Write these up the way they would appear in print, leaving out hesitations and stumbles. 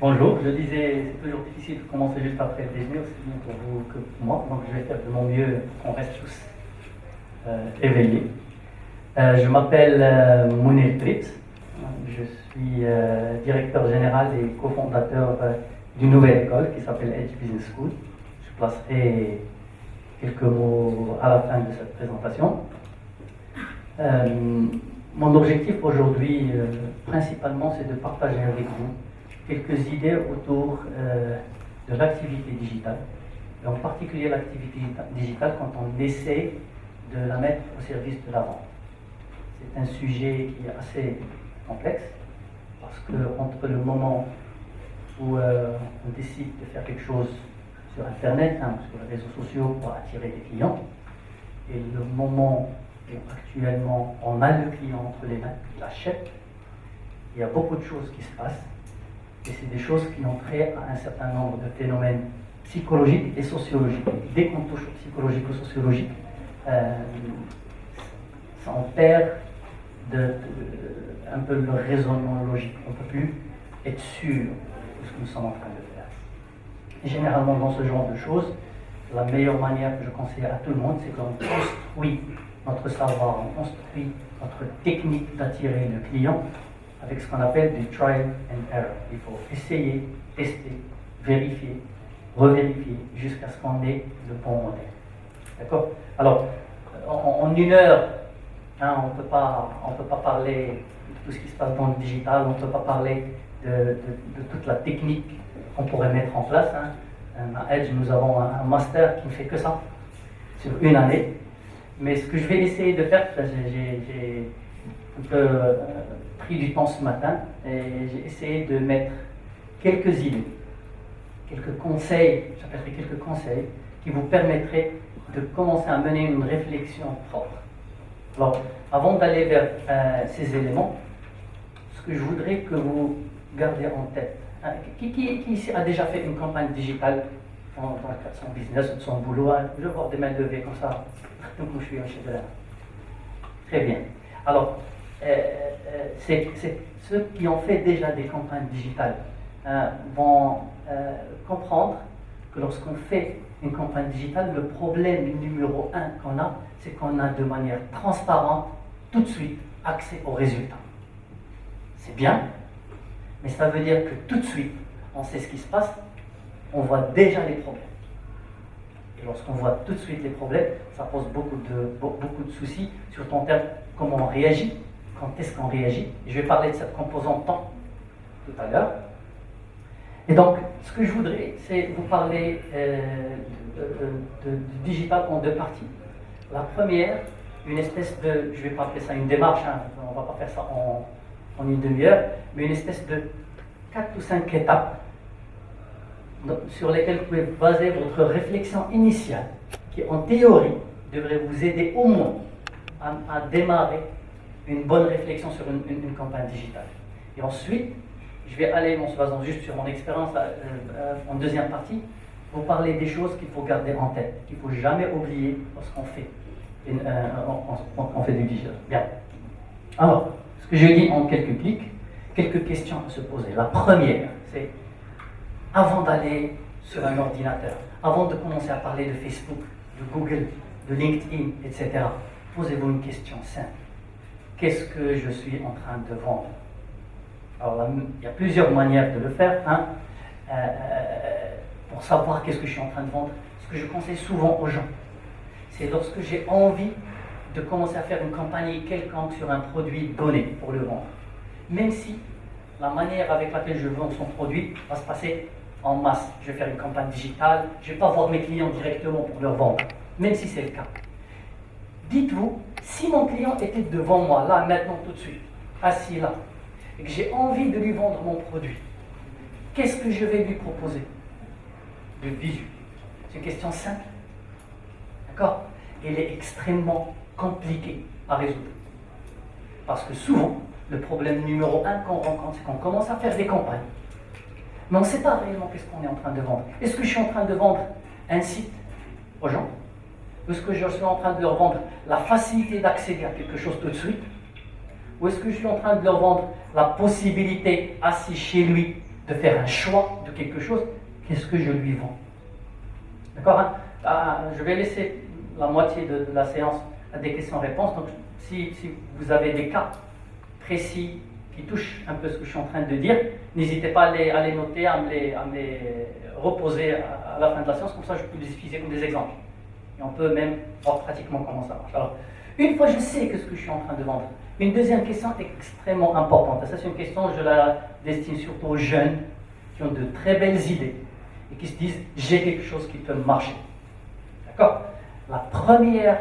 Bonjour, je disais, c'est toujours difficile de commencer juste après le déjeuner, aussi bien pour vous que pour moi, donc je vais faire de mon mieux pour qu'on reste tous éveillés. Je m'appelle Mounir Trips, je suis directeur général et cofondateur d'une nouvelle école qui s'appelle Edge Business School. Je placerai quelques mots à la fin de cette présentation. Mon objectif aujourd'hui, principalement, c'est de partager avec vous quelques idées autour de l'activité digitale, et en particulier l'activité digitale quand on essaie de la mettre au service de la vente. C'est un sujet qui est assez complexe, parce que entre le moment où on décide de faire quelque chose sur Internet, sur les réseaux sociaux pour attirer des clients, et le moment où actuellement on a le client entre les mains, il achète, il y a beaucoup de choses qui se passent. Et c'est des choses qui ont trait à un certain nombre de phénomènes psychologiques et sociologiques. Dès qu'on touche au psychologique ou sociologique, ça en perd un peu le raisonnement logique. On ne peut plus être sûr de ce que nous sommes en train de faire. Et généralement, dans ce genre de choses, la meilleure manière que je conseille à tout le monde, c'est qu'on construit notre savoir, on construit notre technique d'attirer le client avec ce qu'on appelle du trial and error. Il faut essayer, tester, vérifier, revérifier jusqu'à ce qu'on ait le bon modèle. D'accord? Alors, en une heure, on ne peut pas parler de tout ce qui se passe dans le digital, on ne peut pas parler de toute la technique qu'on pourrait mettre en place. À Edge, nous avons un master qui ne fait que ça, sur une année. Mais ce que je vais essayer de faire, j'ai un peu pris du temps ce matin et j'ai essayé de mettre quelques idées, quelques conseils, j'appellerai quelques conseils, qui vous permettraient de commencer à mener une réflexion propre. Alors, avant d'aller vers ces éléments, ce que je voudrais que vous gardiez en tête, qui ici a déjà fait une campagne digitale dans le cadre de son business, de son boulot? Je vais voir des mains levées comme ça, donc je suis un chef de l'art. Très bien. Alors, c'est ceux qui ont fait déjà des campagnes digitales vont comprendre que lorsqu'on fait une campagne digitale, le problème numéro un qu'on a, c'est qu'on a de manière transparente, tout de suite, accès aux résultats. C'est bien, mais ça veut dire que tout de suite, on sait ce qui se passe, on voit déjà les problèmes. Et lorsqu'on voit tout de suite les problèmes, ça pose beaucoup de soucis sur ton terme, comment on réagit, quand est-ce qu'on réagit. Et je vais parler de cette composante temps tout à l'heure. Et donc, ce que je voudrais, c'est vous parler du digital en deux parties. La première, une espèce de, je ne vais pas appeler ça une démarche, on ne va pas faire ça en une demi-heure, mais une espèce de 4 ou 5 étapes sur lesquelles vous pouvez baser votre réflexion initiale, qui en théorie devrait vous aider au moins à démarrer une bonne réflexion sur une campagne digitale. Et ensuite, je vais aller, en se basant juste sur mon expérience en deuxième partie, vous parler des choses qu'il faut garder en tête, qu'il ne faut jamais oublier lorsqu'on fait, on fait du digital. Bien. Alors, ce que je dis en quelques clics, quelques questions à se poser. La première, c'est avant d'aller sur un ordinateur, avant de commencer à parler de Facebook, de Google, de LinkedIn, etc., posez-vous une question simple. Qu'est-ce que je suis en train de vendre? Alors là, il y a plusieurs manières de le faire. Pour savoir qu'est-ce que je suis en train de vendre, ce que je conseille souvent aux gens, c'est lorsque j'ai envie de commencer à faire une campagne quelconque sur un produit donné pour le vendre. Même si la manière avec laquelle je vends son produit va se passer en masse. Je vais faire une campagne digitale, je ne vais pas voir mes clients directement pour leur vendre, même si c'est le cas. Dites-vous, si mon client était devant moi, là, maintenant, tout de suite, assis là, et que j'ai envie de lui vendre mon produit, qu'est-ce que je vais lui proposer? Le visu. C'est une question simple. D'accord? Elle est extrêmement compliquée à résoudre. Parce que souvent, le problème numéro un qu'on rencontre, c'est qu'on commence à faire des campagnes. Mais on ne sait pas réellement qu'est-ce qu'on est en train de vendre. Est-ce que je suis en train de vendre un site aux gens? Est-ce que je suis en train de leur vendre la facilité d'accéder à quelque chose tout de suite? Ou est-ce que je suis en train de leur vendre la possibilité, assis chez lui, de faire un choix de quelque chose, qu'est-ce que je lui vends? D'accord, hein? Je vais laisser la moitié de la séance à des questions-réponses. Donc, si vous avez des cas précis qui touchent un peu ce que je suis en train de dire, n'hésitez pas à les noter, à me les reposer à la fin de la séance, comme ça je peux les utiliser comme des exemples. Et on peut même voir pratiquement comment ça marche. Alors, une fois je sais que ce que je suis en train de vendre, une deuxième question est extrêmement importante. Et ça, c'est une question, je la destine surtout aux jeunes qui ont de très belles idées et qui se disent j'ai quelque chose qui peut marcher. D'accord? La première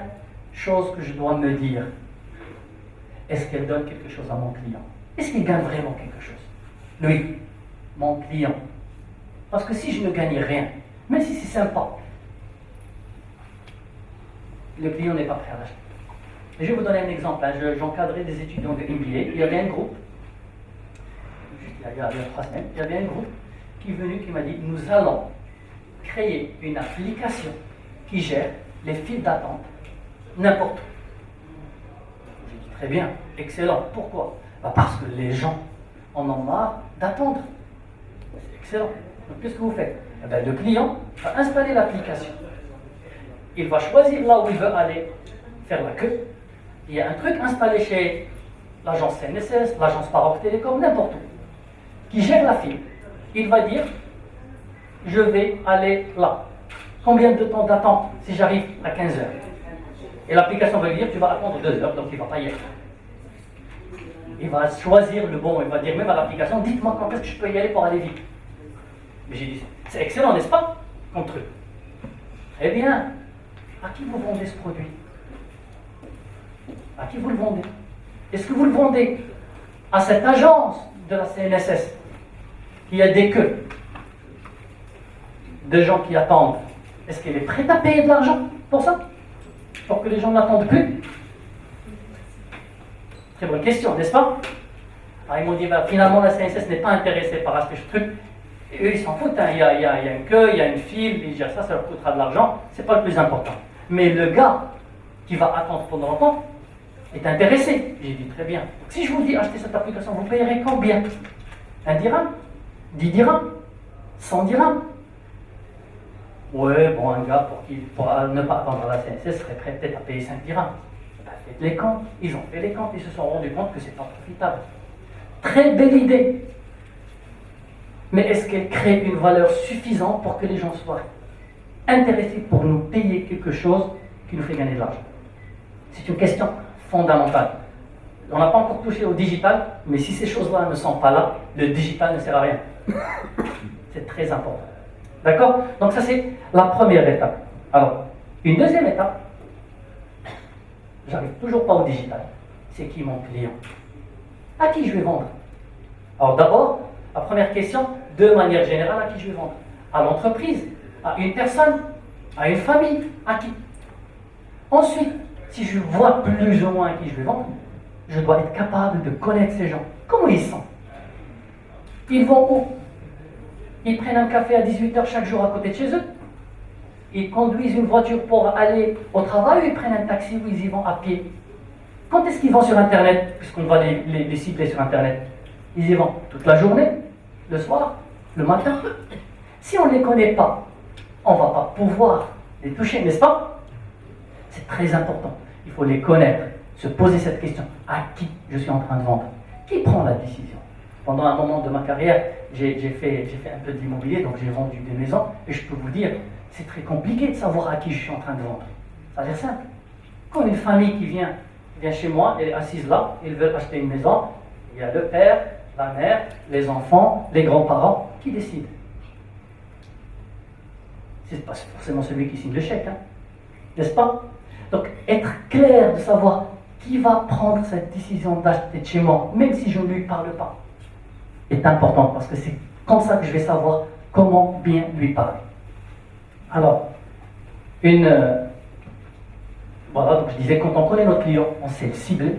chose que je dois me dire, est-ce qu'elle donne quelque chose à mon client? Est-ce qu'il gagne vraiment quelque chose? Lui, mon client. Parce que si je ne gagne rien, même si c'est sympa, le client n'est pas prêt à l'acheter. Et je vais vous donner un exemple. Hein. J'encadrais des étudiants de MBA. Il y avait un groupe, juste il y a 3 semaines, il y avait un groupe qui est venu, qui m'a dit nous allons créer une application qui gère les files d'attente n'importe où. J'ai dit très bien, excellent. Pourquoi? Parce que les gens en ont marre d'attendre. C'est excellent. Donc qu'est-ce que vous faites? Le client va installer l'application. Il va choisir là où il veut aller faire la queue. Il y a un truc installé chez l'agence CNSS, l'agence Paroc Télécom, n'importe où, qui gère la file. Il va dire, je vais aller là. Combien de temps d'attente si j'arrive à 15 heures? Et l'application va lui dire, tu vas attendre 2 heures, donc il ne va pas y aller. Il va choisir le bon, il va dire même à l'application, dites-moi quand est-ce que je peux y aller pour aller vite. Mais j'ai dit, c'est excellent, n'est-ce pas, comme truc? Très bien. À qui vous vendez ce produit? À qui vous le vendez? Est-ce que vous le vendez à cette agence de la CNSS qui a des queues de gens qui attendent? Est-ce qu'elle est prête à payer de l'argent pour ça? Pour que les gens n'attendent plus? Très bonne question, n'est-ce pas? Alors ils m'ont dit, finalement la CNSS n'est pas intéressée par ce truc. Et eux, ils s'en foutent, hein. Il y a une queue, il y a une file, ils gèrent ça, ça leur coûtera de l'argent, c'est pas le plus important. Mais le gars qui va attendre pendant longtemps est intéressé. J'ai dit très bien. Donc, si je vous dis achetez cette application, vous payerez combien? 1 dirham? 10 dirhams? 100 dirhams? Ouais, bon, un gars pour ne pas attendre à la CNSS serait prêt peut-être à payer 5 dirhams. Faites les comptes. Ils ont fait les comptes, ils se sont rendus compte que c'est pas profitable. Très belle idée. Mais est-ce qu'elle crée une valeur suffisante pour que les gens soient intéressés pour nous payer quelque chose qui nous fait gagner de l'argent? C'est une question fondamentale. On n'a pas encore touché au digital, mais si ces choses-là ne sont pas là, le digital ne sert à rien. C'est très important. D'accord? Donc ça c'est la première étape. Alors, une deuxième étape, j'arrive toujours pas au digital. C'est qui mon client? À qui je vais vendre? Alors d'abord, la première question, de manière générale, à qui je vais vendre? À l'entreprise, à une personne, à une famille, à qui? Ensuite, si je vois plus ou moins à qui je vais vendre, je dois être capable de connaître ces gens. Comment ils sont? Ils vont où? Ils prennent un café à 18h chaque jour à côté de chez eux? Ils conduisent une voiture pour aller au travail ou ils prennent un taxi ou ils y vont à pied? Quand est-ce qu'ils vont sur Internet? Puisqu'on va les cibler sur Internet. Ils y vont toute la journée, le soir, le matin. Si on ne les connaît pas, on ne va pas pouvoir les toucher, n'est-ce pas? C'est très important. Il faut les connaître, se poser cette question. À qui je suis en train de vendre? Qui prend la décision? Pendant un moment de ma carrière, j'ai fait un peu d'immobilier, donc j'ai vendu des maisons, et je peux vous dire, c'est très compliqué de savoir à qui je suis en train de vendre. Ça a l'air simple. Quand une famille qui vient chez moi, elle est assise là, ils veulent acheter une maison, il y a le père, la mère, les enfants, les grands-parents qui décident. C'est pas forcément celui qui signe le chèque, hein, n'est-ce pas? Donc, être clair de savoir qui va prendre cette décision d'acheter de chez moi, même si je ne lui parle pas, est important, parce que c'est comme ça que je vais savoir comment bien lui parler. Alors, voilà, donc je disais, quand on connaît notre client, on sait le cibler.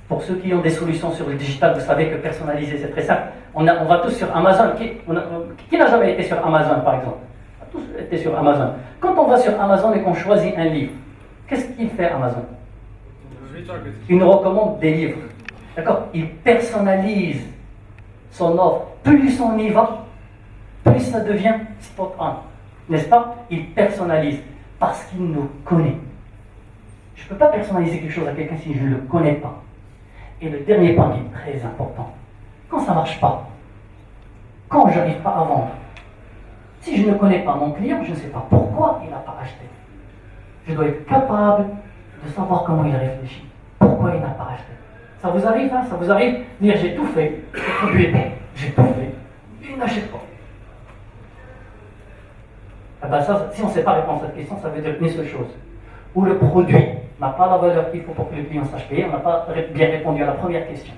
Pour ceux qui ont des solutions sur le digital, vous savez que personnaliser, c'est très simple. On va tous sur Amazon. Qui n'a jamais été sur Amazon, par exemple? On a tous été sur Amazon. Quand on va sur Amazon et qu'on choisit un livre, qu'est-ce qu'il fait Amazon? Il nous recommande des livres. D'accord? Il personnalise son offre, plus on y va, plus ça devient spot on. N'est-ce pas? Il personnalise parce qu'il nous connaît. Je ne peux pas personnaliser quelque chose à quelqu'un si je ne le connais pas. Et le dernier point qui est très important, quand ça ne marche pas, quand je n'arrive pas à vendre, si je ne connais pas mon client, je ne sais pas pourquoi il n'a pas acheté. Je dois être capable de savoir comment il réfléchit, pourquoi il n'a pas acheté. Ça vous arrive, hein? Ça vous arrive de dire j'ai tout fait, le produit est bon, j'ai tout fait, il n'achète pas. Eh ben ça, si on ne sait pas répondre à cette question, ça veut dire une seule chose. Ou le produit n'a pas la valeur qu'il faut pour que le client sache payer, on n'a pas bien répondu à la première question.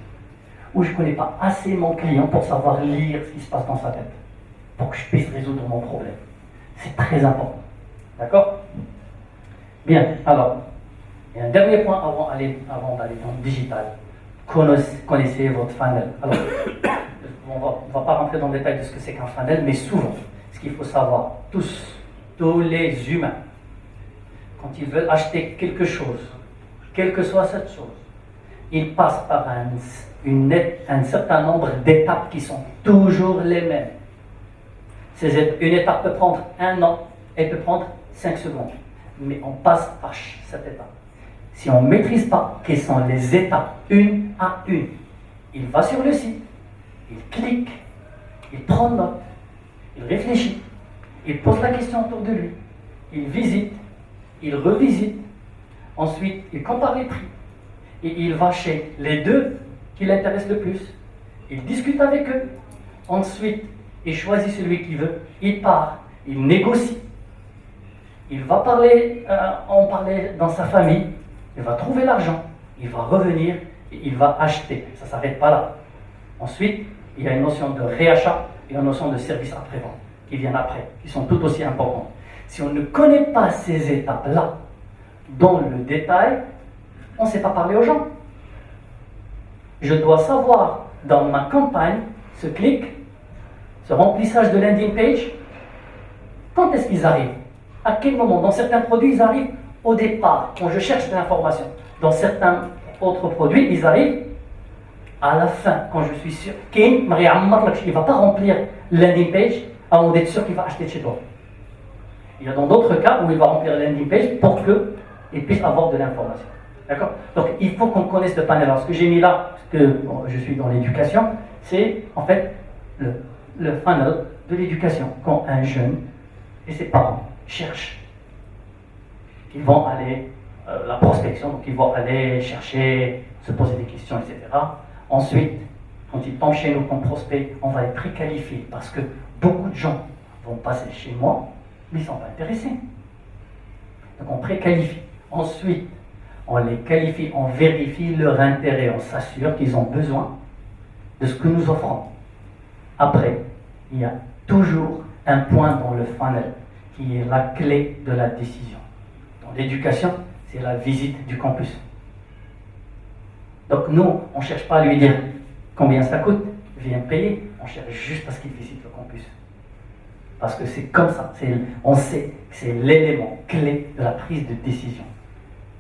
Ou je ne connais pas assez mon client pour savoir lire ce qui se passe dans sa tête, pour que je puisse résoudre mon problème. C'est très important. D'accord? Bien, alors, il y a un dernier point avant d'aller dans le digital. Connaissez votre funnel. Alors, on ne va pas rentrer dans le détail de ce que c'est qu'un funnel, mais souvent, ce qu'il faut savoir, tous les humains, quand ils veulent acheter quelque chose, quelle que soit cette chose, ils passent par un certain nombre d'étapes qui sont toujours les mêmes. Une étape peut prendre 1 an, elle peut prendre 5 secondes. Mais on passe par cette étape. Si on ne maîtrise pas quelles sont les étapes une à une, il va sur le site, il clique, il prend note, il réfléchit, il pose la question autour de lui, il visite, il revisite, ensuite il compare les prix, et il va chez les deux qui l'intéressent le plus, il discute avec eux, ensuite il choisit celui qu'il veut, il part, il négocie, il va en parler dans sa famille, il va trouver l'argent, il va revenir et il va acheter. Ça ne s'arrête pas là. Ensuite, il y a une notion de réachat et une notion de service après-vente qui viennent après, qui sont tout aussi importantes. Si on ne connaît pas ces étapes-là, dans le détail, on ne sait pas parler aux gens. Je dois savoir dans ma campagne, ce clic, ce remplissage de landing page, quand est-ce qu'ils arrivent? À quel moment? Dans certains produits, ils arrivent au départ, quand je cherche de l'information. Dans certains autres produits, ils arrivent à la fin, quand je suis sûr qu'il ne va pas remplir landing page avant d'être sûr qu'il va acheter chez toi. Il y a dans d'autres cas où il va remplir la landing page pour qu'il puisse avoir de l'information. D'accord? Donc il faut qu'on connaisse le panel. Alors ce que j'ai mis là, parce que je suis dans l'éducation, c'est en fait le funnel de l'éducation. Quand un jeune et ses parents cherchent, ils vont aller, la prospection, donc ils vont aller chercher, se poser des questions, etc. Ensuite, quand ils tombent chez nous comme prospect, on va être préqualifié parce que beaucoup de gens vont passer chez moi, mais ils ne sont pas intéressés. Donc on préqualifie. Ensuite, on les qualifie, on vérifie leur intérêt, on s'assure qu'ils ont besoin de ce que nous offrons. Après, il y a toujours un point dans le funnel qui est la clé de la décision. Dans l'éducation, c'est la visite du campus. Donc nous, on ne cherche pas à lui dire combien ça coûte, viens payer, on cherche juste à ce qu'il visite le campus. Parce que c'est comme ça, on sait que c'est l'élément clé de la prise de décision.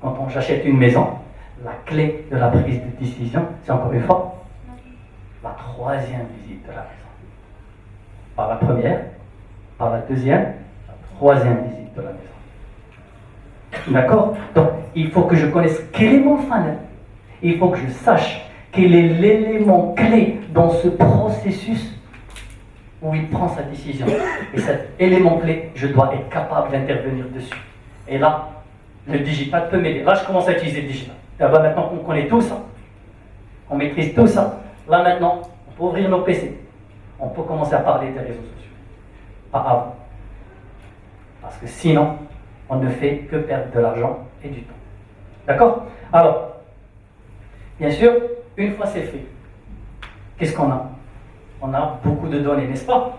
Quand j'achète une maison, la clé de la prise de décision, c'est encore une fois la troisième visite de la maison. Par la première, par la deuxième, la troisième visite de la maison. D'accord? Donc, il faut que je connaisse quel est mon funnel. Il faut que je sache quel est l'élément clé dans ce processus où il prend sa décision. Et cet élément clé, je dois être capable d'intervenir dessus. Et là, le digital peut m'aider. Là, je commence à utiliser le digital. Là, maintenant qu'on connaît tout ça, on maîtrise tout ça, là maintenant, on peut ouvrir nos PC. On peut commencer à parler des réseaux sociaux. Pas avant. Parce que sinon, on ne fait que perdre de l'argent et du temps. D'accord? Alors, bien sûr, une fois c'est fait, qu'est-ce qu'on a? On a beaucoup de données, n'est-ce pas?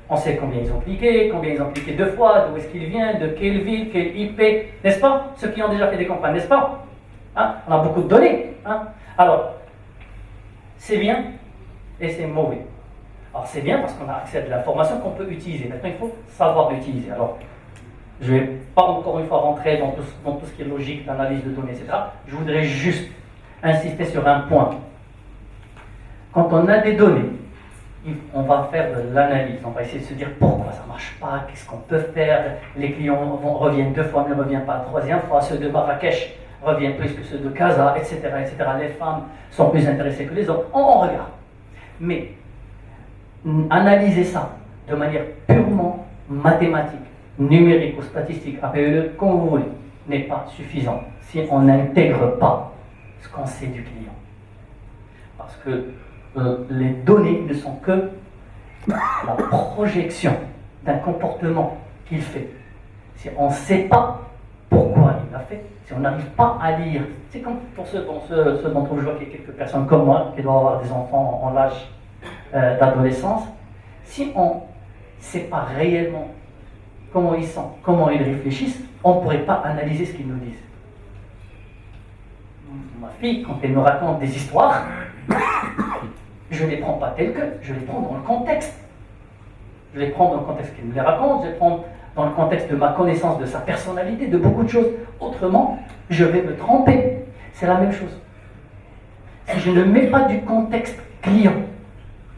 On sait combien ils ont cliqué 2 fois, d'où est-ce qu'ils viennent, de quelle ville, quel IP, n'est-ce pas? Ceux qui ont déjà fait des campagnes, n'est-ce pas? Hein? On a beaucoup de données. Hein? Alors, c'est bien et c'est mauvais. Alors c'est bien parce qu'on a accès à de l'information qu'on peut utiliser. Maintenant, il faut savoir l'utiliser. Alors, je ne vais pas encore une fois rentrer dans tout ce qui est logique, d'analyse de données, etc. Je voudrais juste insister sur un point. Quand on a des données on va faire de l'analyse, on va essayer de se dire pourquoi ça ne marche pas, qu'est-ce qu'on peut faire. Les clients reviennent 2 fois, mais ne reviennent pas la 3e fois. Ceux de Marrakech reviennent plus que ceux de Casa, etc., etc. Les femmes sont plus intéressées que les hommes. On regarde. Mais analyser ça de manière purement mathématique, numérique ou statistique, appelez-le comme vous voulez, n'est pas suffisant si on n'intègre pas ce qu'on sait du client. Parce que les données ne sont que la projection d'un comportement qu'il fait. Si on ne sait pas pourquoi il l'a fait, si on n'arrive pas à lire, c'est comme pour ceux d'entre vous, je vois qu'il y a quelques personnes comme moi qui doivent avoir des enfants en l'âge d'adolescence, si on ne sait pas réellement comment ils sont, comment ils réfléchissent, on ne pourrait pas analyser ce qu'ils nous disent. Ma fille, quand elle me raconte des histoires, je ne les prends pas telles que, je les prends dans le contexte. Je les prends dans le contexte qu'elle me les raconte, je les prends dans le contexte de ma connaissance de sa personnalité, de beaucoup de choses. Autrement, je vais me tromper. C'est la même chose. Si je ne mets pas du contexte client,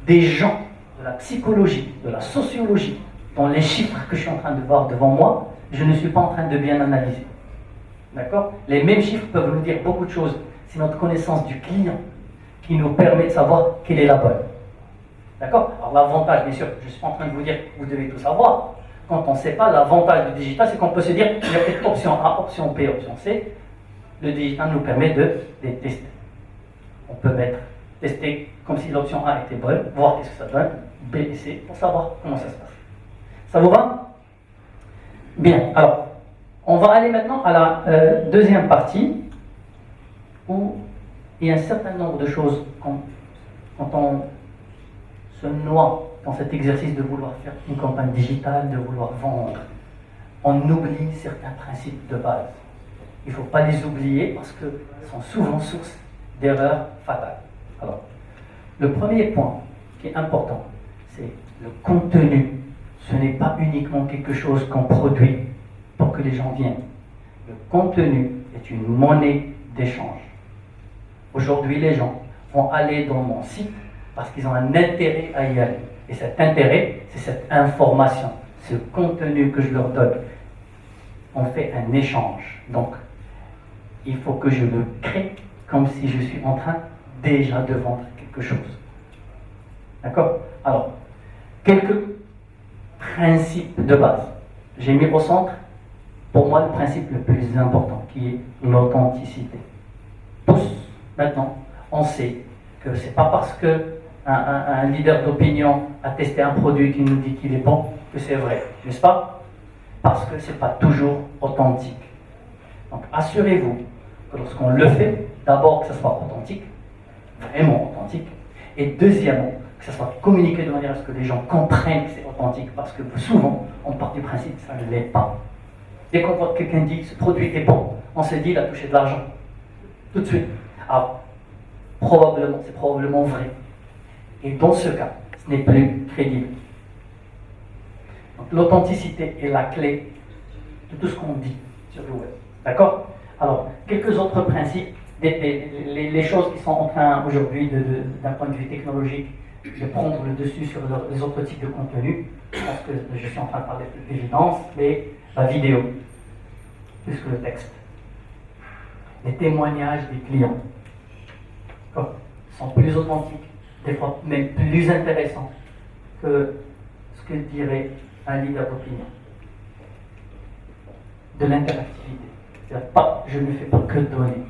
des gens, de la psychologie, de la sociologie, dans les chiffres que je suis en train de voir devant moi, je ne suis pas en train de bien analyser. D'accord? Les mêmes chiffres peuvent nous dire beaucoup de choses. C'est notre connaissance du client qui nous permet de savoir quelle est la bonne. D'accord? Alors l'avantage, bien sûr, je ne suis pas en train de vous dire que vous devez tout savoir. Quand on ne sait pas, l'avantage du digital, c'est qu'on peut se dire, il y a peut-être option A, option B, option C. Le digital nous permet de les tester. On peut tester comme si l'option A était bonne, voir qu'est-ce que ça donne, B et C, pour savoir comment ça se passe. Ça vous va? Bien, alors, on va aller maintenant à la deuxième partie, où il y a un certain nombre de choses quand on se noie dans cet exercice de vouloir faire une campagne digitale, de vouloir vendre, on oublie certains principes de base. Il ne faut pas les oublier parce qu'ils sont souvent source d'erreurs fatales. Alors, le premier point qui est important, c'est le contenu. Ce n'est pas uniquement quelque chose qu'on produit pour que les gens viennent. Le contenu est une monnaie d'échange. Aujourd'hui, les gens vont aller dans mon site parce qu'ils ont un intérêt à y aller. Et cet intérêt, c'est cette information, ce contenu que je leur donne. On fait un échange. Donc, il faut que je le crée comme si je suis en train déjà de vendre quelque chose. D'accord? Alors, quelques principes de base. J'ai mis au centre, pour moi, le principe le plus important, qui est l'authenticité. Tous, maintenant, on sait que ce n'est pas parce qu'un leader d'opinion a testé un produit qui nous dit qu'il est bon que c'est vrai, n'est-ce pas? Parce que ce n'est pas toujours authentique. Donc, assurez-vous que lorsqu'on le fait, d'abord que ce soit authentique, vraiment authentique, et deuxièmement, que ça soit communiqué de manière à ce que les gens comprennent que c'est authentique, parce que souvent, on part du principe que ça ne l'est pas. Dès qu'on voit que quelqu'un dit que ce produit est bon, on se dit il a touché de l'argent. Tout de suite. Alors, c'est probablement vrai. Et dans ce cas, ce n'est plus crédible. Donc, l'authenticité est la clé de tout ce qu'on dit sur le web. D'accord? Alors, quelques autres principes, les choses qui sont en train aujourd'hui, d'un point de vue technologique, de prendre le dessus sur les autres types de contenus. Je pense que je suis en train de parler d'évidence, mais la vidéo, plus que le texte. Les témoignages des clients sont plus authentiques, des fois même plus intéressants que ce que dirait un leader d'opinion. De l'interactivité. C'est-à-dire, je ne fais pas que donner.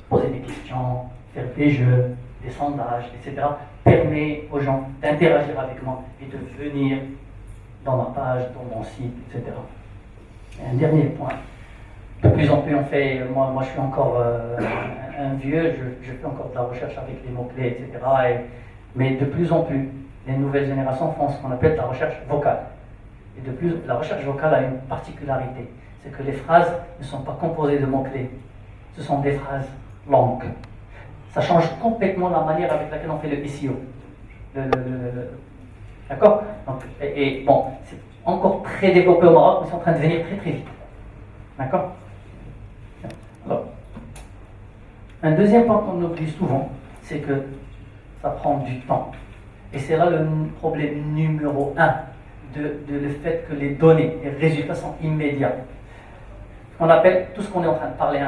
Poser des questions, faire des jeux, des sondages, etc. permet aux gens d'interagir avec moi et de venir dans ma page, dans mon site, etc. Et un dernier point. De plus en plus, on fait, moi je suis encore un vieux, je fais encore de la recherche avec les mots-clés, etc. Mais de plus en plus, les nouvelles générations font ce qu'on appelle la recherche vocale. Et de plus, la recherche vocale a une particularité, c'est que les phrases ne sont pas composées de mots-clés, ce sont des phrases longues. Ça change complètement la manière avec laquelle on fait le SEO. D'accord? Et bon, c'est encore très développé au Maroc, mais c'est en train de devenir très très vite. D'accord? Alors, un deuxième point qu'on oublie souvent, c'est que ça prend du temps. Et c'est là le problème numéro un de le fait que les données, les résultats sont immédiats. On appelle tout ce qu'on est en train de parler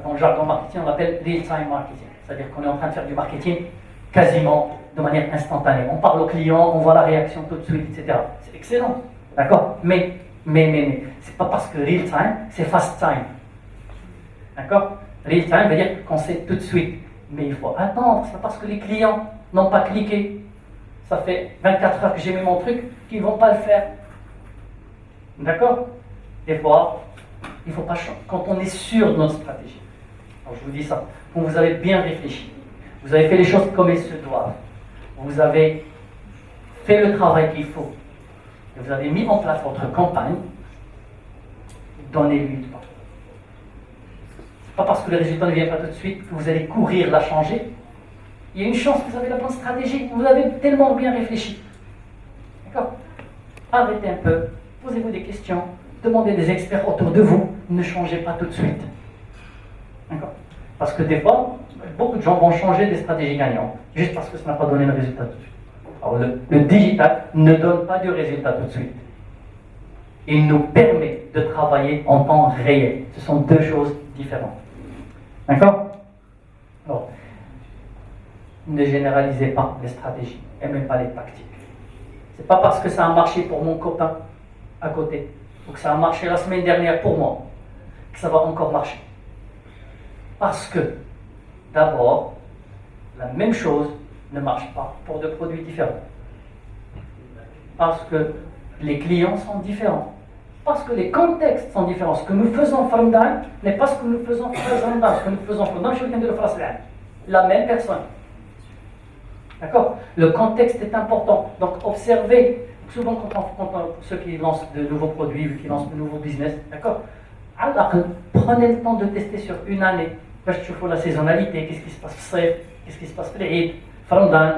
dans le jargon marketing, on l'appelle real-time marketing. C'est-à-dire qu'on est en train de faire du marketing quasiment de manière instantanée. On parle au client, on voit la réaction tout de suite, etc. C'est excellent, d'accord? Mais, c'est pas parce que real-time, c'est fast-time. D'accord? Real-time veut dire qu'on sait tout de suite. Mais il faut attendre, c'est pas parce que les clients n'ont pas cliqué. Ça fait 24 heures que j'ai mis mon truc, qu'ils ne vont pas le faire. D'accord? Des fois, il ne faut pas changer. Quand on est sûr de notre stratégie, alors je vous dis ça, quand vous avez bien réfléchi, vous avez fait les choses comme elles se doivent, vous avez fait le travail qu'il faut, et vous avez mis en place votre campagne, donnez-lui le temps. Ce n'est pas parce que le résultat ne vient pas tout de suite que vous allez courir la changer. Il y a une chance que vous avez la bonne stratégie, vous avez tellement bien réfléchi. D'accord? Arrêtez un peu, posez-vous des questions, demandez des experts autour de vous, ne changez pas tout de suite. D'accord? Parce que des fois, beaucoup de gens vont changer des stratégies gagnantes, juste parce que ça n'a pas donné le résultat tout de suite. Alors le digital ne donne pas de résultat tout de suite. Il nous permet de travailler en temps réel. Ce sont deux choses différentes. D'accord? Alors, ne généralisez pas les stratégies, et même pas les tactiques. C'est pas parce que ça a marché pour mon copain à côté, ou que ça a marché la semaine dernière pour moi, que ça va encore marcher. Parce que, d'abord, la même chose ne marche pas pour deux produits différents. Parce que les clients sont différents. Parce que les contextes sont différents. Ce que nous faisons Farmdan n'est pas ce que nous faisons Farmdan. Ce que nous faisons Farmdan, je viens de le faire la même personne. D'accord? Le contexte est important. Donc, observez. Souvent, quand ceux qui lancent de nouveaux produits, qui lancent de nouveaux business, d'accord? Alors, prenez le temps de tester sur une année. Je trouve la saisonnalité, qu'est-ce qui se passe qu'est-ce qui se passe l'Eid, Ramadan.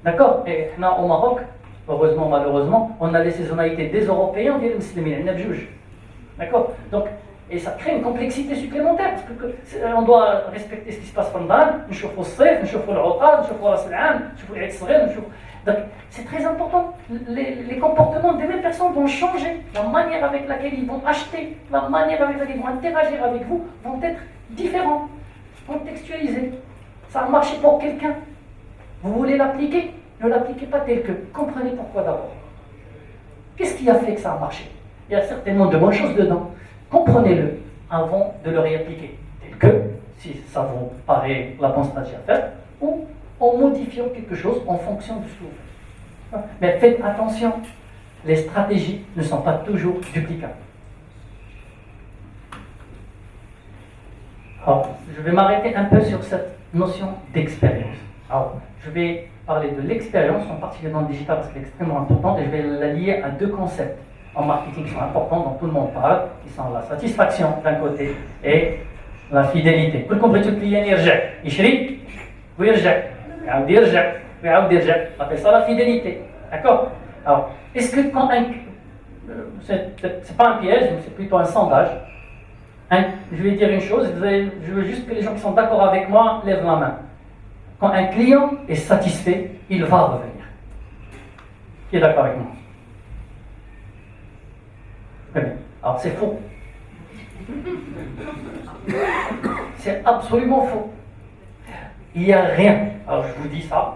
D'accord? Et là, au Maroc, heureusement, malheureusement, on a les saisonnalités des Européens et des musulmans, il y en a juge. D'accord? Donc, et ça crée une complexité supplémentaire, parce qu'on doit respecter ce qui se passe Ramadan, nous chauffons le Sref, nous chauffons le Rotad, nous chauffons la Salam, nous chauffons l'Eid Sref, donc, c'est très important. Les comportements des mêmes personnes vont changer. La manière avec laquelle ils vont acheter, la manière avec laquelle ils vont interagir avec vous vont être différents, contextualisés. Ça a marché pour quelqu'un. Vous voulez l'appliquer? Ne l'appliquez pas tel que. Comprenez pourquoi d'abord. Qu'est-ce qui a fait que ça a marché? Il y a certainement de bonnes choses dedans. Comprenez-le avant de le réappliquer. Tel que, si ça vous paraît la bonne stratégie à faire, ou en modifiant quelque chose en fonction de ce que vous faites. Mais faites attention, les stratégies ne sont pas toujours duplicables. Alors, je vais m'arrêter un peu sur cette notion d'expérience. Alors, je vais parler de l'expérience, en particulier dans le digital parce qu'elle est extrêmement importante, et je vais la lier à deux concepts en marketing qui sont importants, dont tout le monde parle, qui sont la satisfaction d'un côté et la fidélité. Vous comprenez, tout le client il chérit, vous on appelle ça la fidélité. D'accord? Alors, est-ce que quand c'est pas un piège, c'est plutôt un sondage. Je vais dire une chose, je veux juste que les gens qui sont d'accord avec moi lèvent la main. Quand un client est satisfait, il va revenir. Qui est d'accord avec moi? Très bien. Alors, c'est faux. C'est absolument faux. Il n'y a rien. Alors, je vous dis ça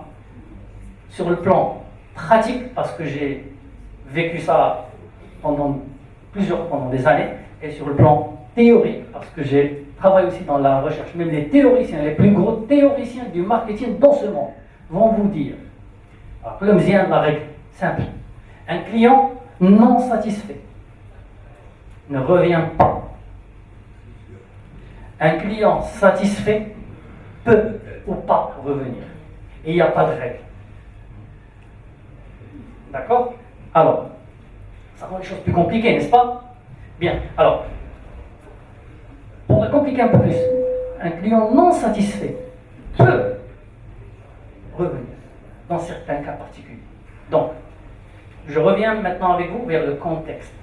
sur le plan pratique, parce que j'ai vécu ça pendant des années, et sur le plan théorique, parce que j'ai travaillé aussi dans la recherche. Même les théoriciens, les plus gros théoriciens du marketing dans ce monde vont vous dire, alors, comme vient la règle simple, un client non satisfait ne revient pas. Un client satisfait peut ou pas revenir. Et il n'y a pas de règle. D'accord? Alors, ça rend les choses plus compliquées, n'est-ce pas? Bien, alors, pour la compliquer un peu plus, un client non satisfait peut revenir dans certains cas particuliers. Donc, je reviens maintenant avec vous vers le contexte.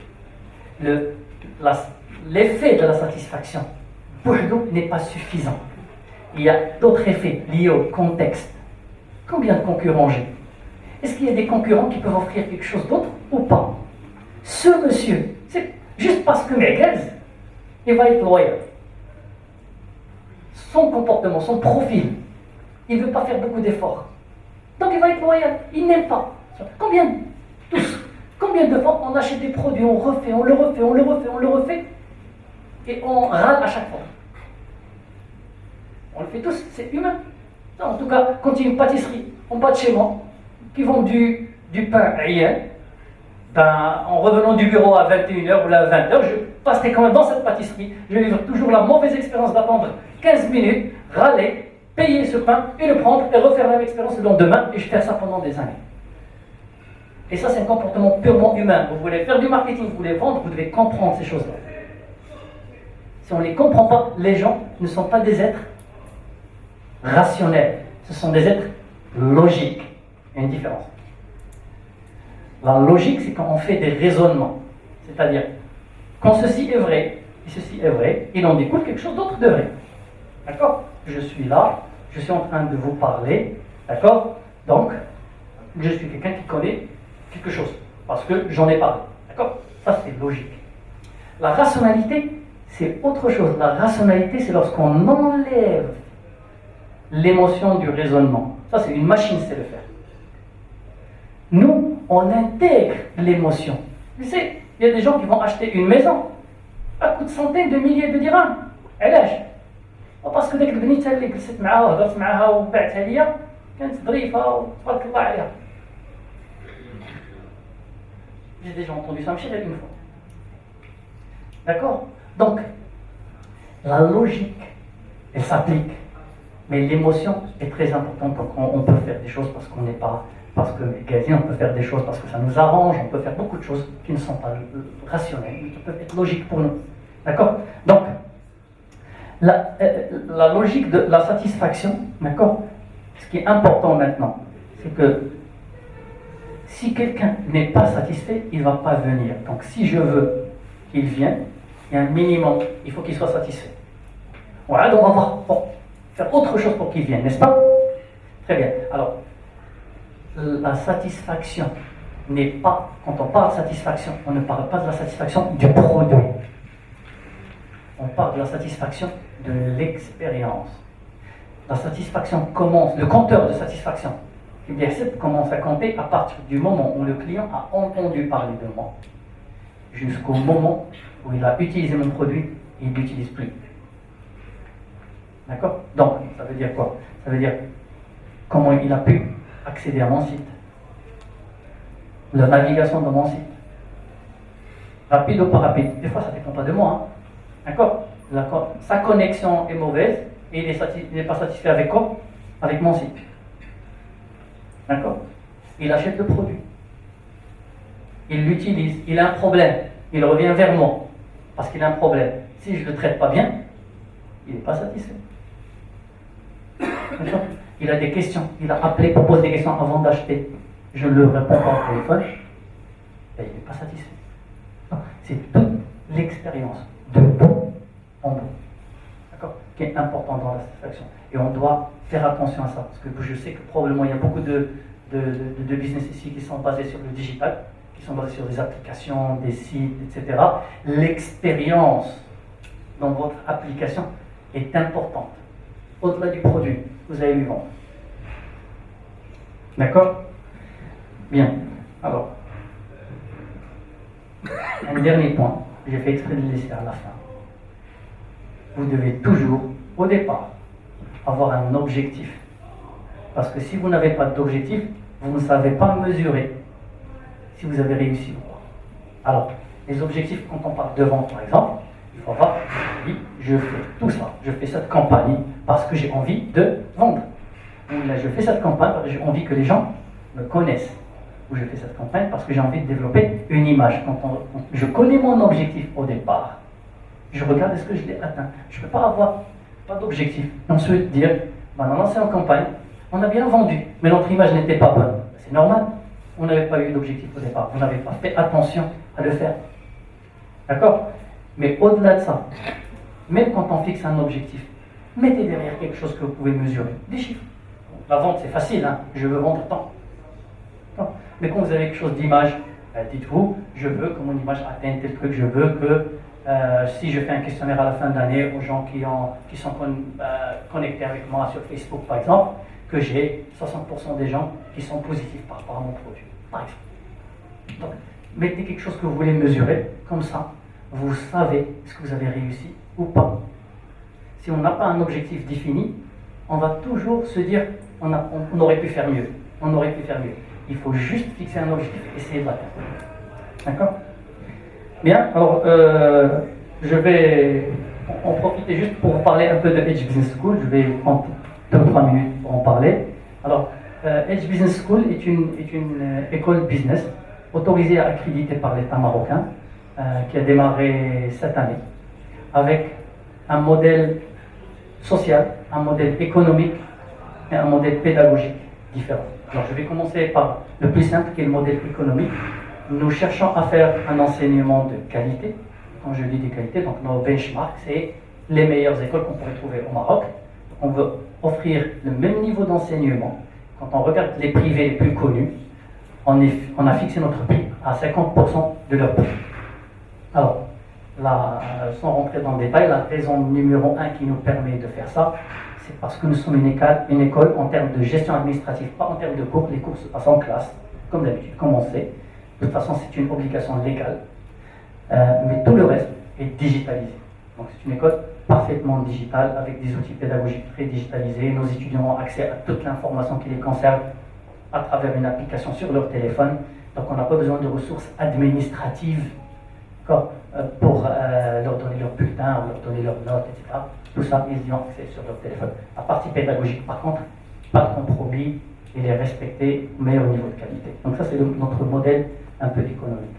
L'effet de la satisfaction pour nous n'est pas suffisant. Il y a d'autres effets liés au contexte. Combien de concurrents j'ai? est-ce qu'il y a des concurrents qui peuvent offrir quelque chose d'autre ou pas? Ce monsieur, c'est juste parce que Megaz, il va être loyal. Son comportement, son profil, il ne veut pas faire beaucoup d'efforts. Donc il va être loyal, il n'aime pas. Combien de fois on achète des produits, on refait, on le refait, et on râle à chaque fois. On le fait tous, c'est humain. En tout cas, quand il y a une pâtisserie en bas de chez moi, qui vend du pain rien, en revenant du bureau à 21h ou à 20h, je passerai quand même dans cette pâtisserie. Je vais vivre toujours la mauvaise expérience d'attendre 15 minutes, râler, payer ce pain et le prendre et refaire la même expérience le lendemain, et je fais ça pendant des années. Et ça, c'est un comportement purement humain. Vous voulez faire du marketing, vous voulez vendre, vous devez comprendre ces choses-là. Si on ne les comprend pas, les gens ne sont pas des êtres rationnels. Ce sont des êtres logiques. Il y a une différence. La logique, c'est quand on fait des raisonnements. C'est-à-dire, quand ceci est vrai, et ceci est vrai, il en découle quelque chose d'autre de vrai. D'accord? Je suis là, je suis en train de vous parler, d'accord? Donc, je suis quelqu'un qui connaît quelque chose, parce que j'en ai parlé. D'accord? Ça, c'est logique. La rationalité, c'est autre chose. La rationalité, c'est lorsqu'on enlève l'émotion du raisonnement. Ça, c'est une machine, c'est le faire. Nous, on intègre l'émotion. Tu sais, il y a des gens qui vont acheter une maison à coût de centaines de milliers de dirhams. علاش؟ parce que ديك البنيته اللي جلست معاها وهضرت معاها وبعتها ليا كانت ظريفه وتبارك الله عليها. J'ai déjà entendu ça, mais une fois. D'accord? Donc, la logique, elle s'applique. Mais l'émotion est très importante. Donc, on peut faire des choses parce qu'on n'est pas... Parce que Gazi, on peut faire des choses parce que ça nous arrange. On peut faire beaucoup de choses qui ne sont pas rationnelles, mais qui peuvent être logiques pour nous. D'accord? Donc, la logique de la satisfaction, d'accord? Ce qui est important maintenant, c'est que si quelqu'un n'est pas satisfait, il ne va pas venir. Donc si je veux qu'il vienne, il y a un minimum, il faut qu'il soit satisfait. Voilà, donc on va faire autre chose pour qu'il vienne, n'est-ce pas? Très bien. Alors, la satisfaction n'est pas, quand on parle de satisfaction, on ne parle pas de la satisfaction du produit. On parle de la satisfaction de l'expérience. La satisfaction commence, le compteur de satisfaction, commence à compter à partir du moment où le client a entendu parler de moi, jusqu'au moment où il a utilisé mon produit et il ne l'utilise plus. D'accord? Donc, ça veut dire quoi? Ça veut dire comment il a pu accéder à mon site, la navigation dans mon site. Rapide ou pas rapide? Des fois, ça ne dépend pas de moi. Hein? D'accord? Sa connexion est mauvaise et il n'est pas satisfait avec quoi? Avec mon site. D'accord? Il achète le produit. Il l'utilise. Il a un problème. Il revient vers moi parce qu'il a un problème. Si je ne le traite pas bien, il n'est pas satisfait. D'accord? Il a des questions. Il a appelé pour poser des questions avant d'acheter. Je ne le réponds pas au téléphone. Et il n'est pas satisfait. C'est toute l'expérience de bout en bout. D'accord? Qui est important dans la satisfaction. Et on doit faire attention à ça. Parce que je sais que probablement il y a beaucoup de business ici qui sont basés sur le digital, qui sont basés sur des applications, des sites, etc. L'expérience dans votre application est importante. Au-delà du produit, vous allez lui vendre. D'accord? Bien. Alors, un dernier point, j'ai fait exprès de le laisser à la fin. Vous devez toujours, au départ, avoir un objectif. Parce que si vous n'avez pas d'objectif, vous ne savez pas mesurer si vous avez réussi ou pas. Alors, les objectifs, quand on parle de vente, par exemple, il faut avoir, je fais tout ça, je fais cette campagne parce que j'ai envie de vendre. Ou là, je fais cette campagne parce que j'ai envie que les gens me connaissent. Ou je fais cette campagne parce que j'ai envie de développer une image. Quand je connais mon objectif au départ, je regarde est-ce que je l'ai atteint. Je ne peux pas avoir pas d'objectif. Ensuite dire, on a lancé en campagne, on a bien vendu, mais notre image n'était pas bonne. C'est normal. On n'avait pas eu d'objectif au départ. Vous n'avez pas fait attention à le faire. D'accord? Mais au-delà de ça, même quand on fixe un objectif, mettez derrière quelque chose que vous pouvez mesurer. Des chiffres. La vente, c'est facile. Hein? Je veux vendre tant. Non. Mais quand vous avez quelque chose d'image, dites-vous, je veux que mon image atteigne tel truc, je veux que si je fais un questionnaire à la fin de l'année aux gens qui sont connectés avec moi sur Facebook par exemple, que j'ai 60% des gens qui sont positifs par rapport à mon produit, par exemple. Donc, mettez quelque chose que vous voulez mesurer, comme ça, vous savez ce que vous avez réussi ou pas. Si on n'a pas un objectif défini, on va toujours se dire on aurait pu faire mieux, on aurait pu faire mieux. Il faut juste fixer un objectif et essayer de l'atteindre. D'accord? Bien, alors je vais en profiter juste pour vous parler un peu de Edge Business School. Je vais prendre 2 ou 3 minutes pour en parler. Alors, Edge Business School est une école business autorisée à accréditer par l'État marocain qui a démarré cette année avec un modèle social, un modèle économique et un modèle pédagogique différent. Alors, je vais commencer par le plus simple qui est le modèle économique. Nous cherchons à faire un enseignement de qualité. Quand je dis de qualité, donc nos benchmarks, c'est les meilleures écoles qu'on pourrait trouver au Maroc. On veut offrir le même niveau d'enseignement. Quand on regarde les privés les plus connus, on a fixé notre prix à 50% de leur prix. Alors, là, sans rentrer dans le détail, la raison numéro 1 qui nous permet de faire ça, c'est parce que nous sommes une école en termes de gestion administrative, pas en termes de cours. Les cours se passent en classe, comme d'habitude, comme on sait. De toute façon, c'est une obligation légale. Mais tout le reste est digitalisé. Donc, c'est une école parfaitement digitale, avec des outils pédagogiques très digitalisés. Nos étudiants ont accès à toute l'information qui les concerne à travers une application sur leur téléphone. Donc, on n'a pas besoin de ressources administratives pour leur donner leur bulletin, leur donner leurs notes, etc. Tout ça, ils y ont accès sur leur téléphone. La partie pédagogique, par contre, pas de compromis, il est respecté au meilleur niveau de qualité. Donc ça, c'est notre modèle un peu économique.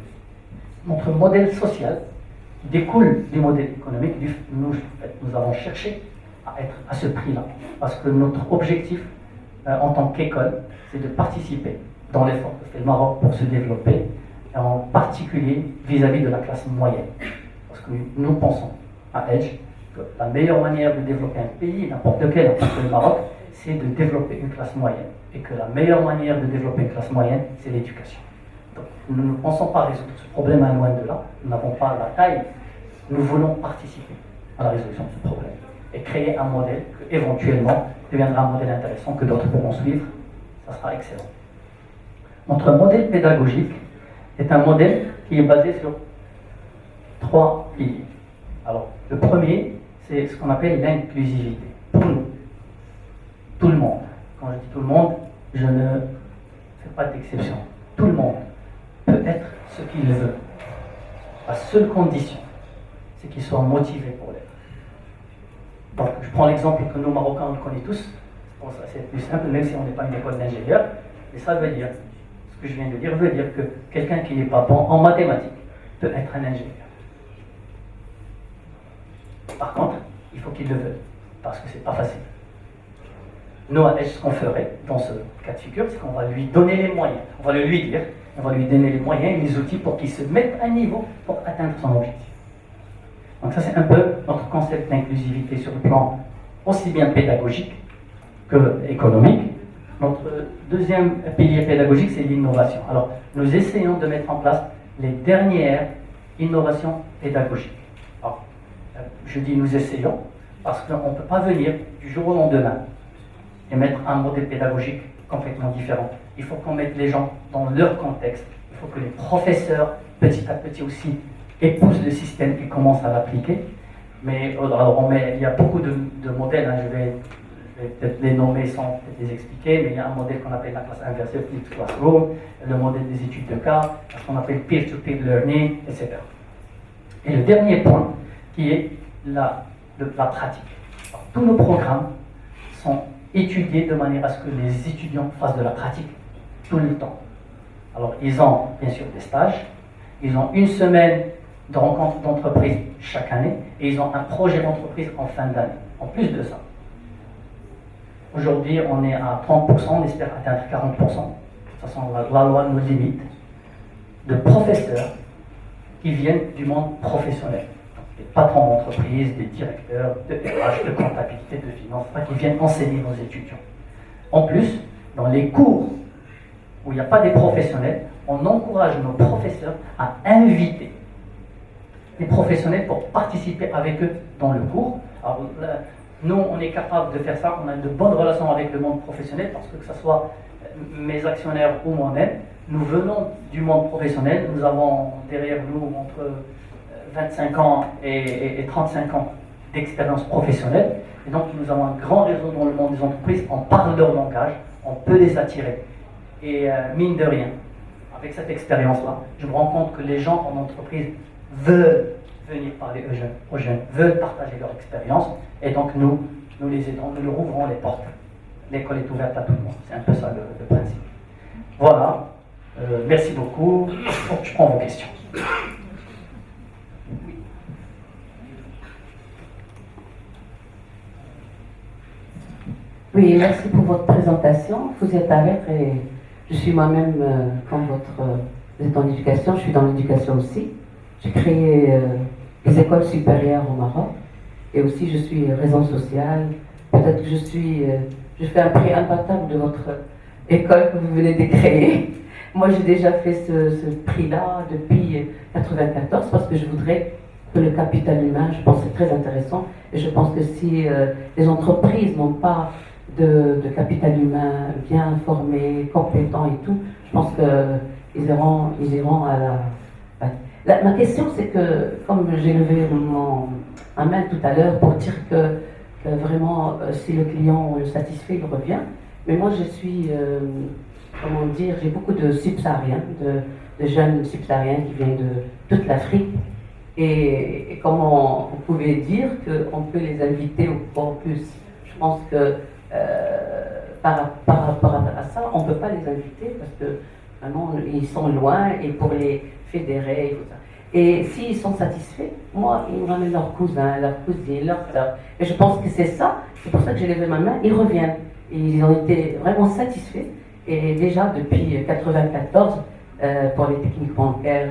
Notre modèle social découle du modèle économique. Nous avons cherché à être à ce prix-là, parce que notre objectif en tant qu'école, c'est de participer dans l'effort que fait le Maroc pour se développer, et en particulier vis-à-vis de la classe moyenne. Parce que nous pensons à Edge que la meilleure manière de développer un pays, n'importe lequel, n'importe le Maroc, c'est de développer une classe moyenne. Et que la meilleure manière de développer une classe moyenne, c'est l'éducation. Donc, nous ne pensons pas résoudre ce problème à loin de là. Nous n'avons pas la taille. Nous voulons participer à la résolution de ce problème et créer un modèle qui éventuellement deviendra un modèle intéressant que d'autres pourront suivre. Ça sera excellent. Notre modèle pédagogique est un modèle qui est basé sur 3 piliers. Alors, le premier, c'est ce qu'on appelle l'inclusivité. Pour nous, tout le monde. Quand je dis tout le monde, je ne fais pas d'exception. Tout le monde peut être ce qu'il veut. La seule condition, c'est qu'il soit motivé pour l'être. Donc, je prends l'exemple que nous, Marocains, on le connaît tous. Bon, ça, c'est plus simple, même si on n'est pas une école d'ingénieurs. Mais ça veut dire, ce que je viens de dire, veut dire que quelqu'un qui n'est pas bon en mathématiques peut être un ingénieur. Par contre, il faut qu'il le veuille, parce que c'est pas facile. Nous, à Edge, ce qu'on ferait dans ce cas de figure, c'est qu'on va lui donner les moyens. On va le lui dire, on va lui donner les moyens et les outils pour qu'il se mette à niveau pour atteindre son objectif. Donc ça, c'est un peu notre concept d'inclusivité sur le plan aussi bien pédagogique que économique. Notre deuxième pilier pédagogique, c'est l'innovation. Alors, nous essayons de mettre en place les dernières innovations pédagogiques. Alors, je dis nous essayons parce qu'on ne peut pas venir du jour au lendemain et mettre un modèle pédagogique complètement différent. Il faut qu'on mette les gens dans leur contexte. Il faut que les professeurs, petit à petit aussi, épousent le système et commencent à l'appliquer. Mais alors il y a beaucoup de modèles, hein, je vais peut-être les nommer sans les expliquer, mais il y a un modèle qu'on appelle la classe inversée, flipped classroom, le modèle des études de cas, ce qu'on appelle peer-to-peer learning, etc. Et le dernier point, qui est la pratique. Alors, tous nos programmes sont étudiés de manière à ce que les étudiants fassent de la pratique tout le temps. Alors, ils ont bien sûr des stages, ils ont une semaine de rencontres d'entreprise chaque année, et ils ont un projet d'entreprise en fin d'année, en plus de ça. Aujourd'hui, on est à 30%, on espère atteindre 40%. De toute façon, la loi nous limite, de professeurs qui viennent du monde professionnel. Des patrons d'entreprise, des directeurs de RH, de comptabilité, de finance, qui viennent enseigner nos étudiants. En plus, dans les cours, où il n'y a pas des professionnels, on encourage nos professeurs à inviter les professionnels pour participer avec eux dans le cours. Alors, nous, on est capable de faire ça, on a de bonnes relations avec le monde professionnel, parce que ce soit mes actionnaires ou moi-même, nous venons du monde professionnel, nous avons derrière nous entre 25 ans et 35 ans d'expérience professionnelle, et donc nous avons un grand réseau dans le monde des entreprises, on parle leur langage, on peut les attirer. Et mine de rien, avec cette expérience-là, je me rends compte que les gens en entreprise veulent venir parler aux jeunes, veulent partager leur expérience, et donc nous les aidons, nous leur ouvrons les portes. L'école est ouverte à tout le monde, c'est un peu ça le principe. Voilà, merci beaucoup, je prends vos questions. Oui, merci pour votre présentation. Vous êtes à l'être et je suis moi-même, comme vous êtes en éducation, je suis dans l'éducation aussi. J'ai créé des écoles supérieures au Maroc et aussi je suis raison sociale. Peut-être que je fais un prix imbattable de votre école que vous venez de créer. Moi, j'ai déjà fait ce prix-là depuis 1994 parce que je voudrais que le capital humain, je pense que c'est très intéressant. Et je pense que si les entreprises n'ont pas de capital humain bien formé, compétent et tout, je pense qu'ils iront à la... Ma question, c'est que, comme j'ai levé ma main tout à l'heure pour dire que vraiment, si le client le satisfait, il revient. Mais moi, je suis, comment dire, j'ai beaucoup de subsahariens, de jeunes subsahariens qui viennent de toute l'Afrique. Et comment vous pouvez dire qu'on peut les inviter au campus? Je pense que par rapport à ça, on ne peut pas les inviter parce que vraiment, ils sont loin et pour les fédérer et tout ça. Et s'ils sont satisfaits, moi, ils me ramènent leurs cousins, leurs cousines, leurs sœurs. Et je pense que c'est ça, c'est pour ça que j'ai levé ma main, ils reviennent. Et ils ont été vraiment satisfaits. Et déjà, depuis 1994, pour les techniques bancaires,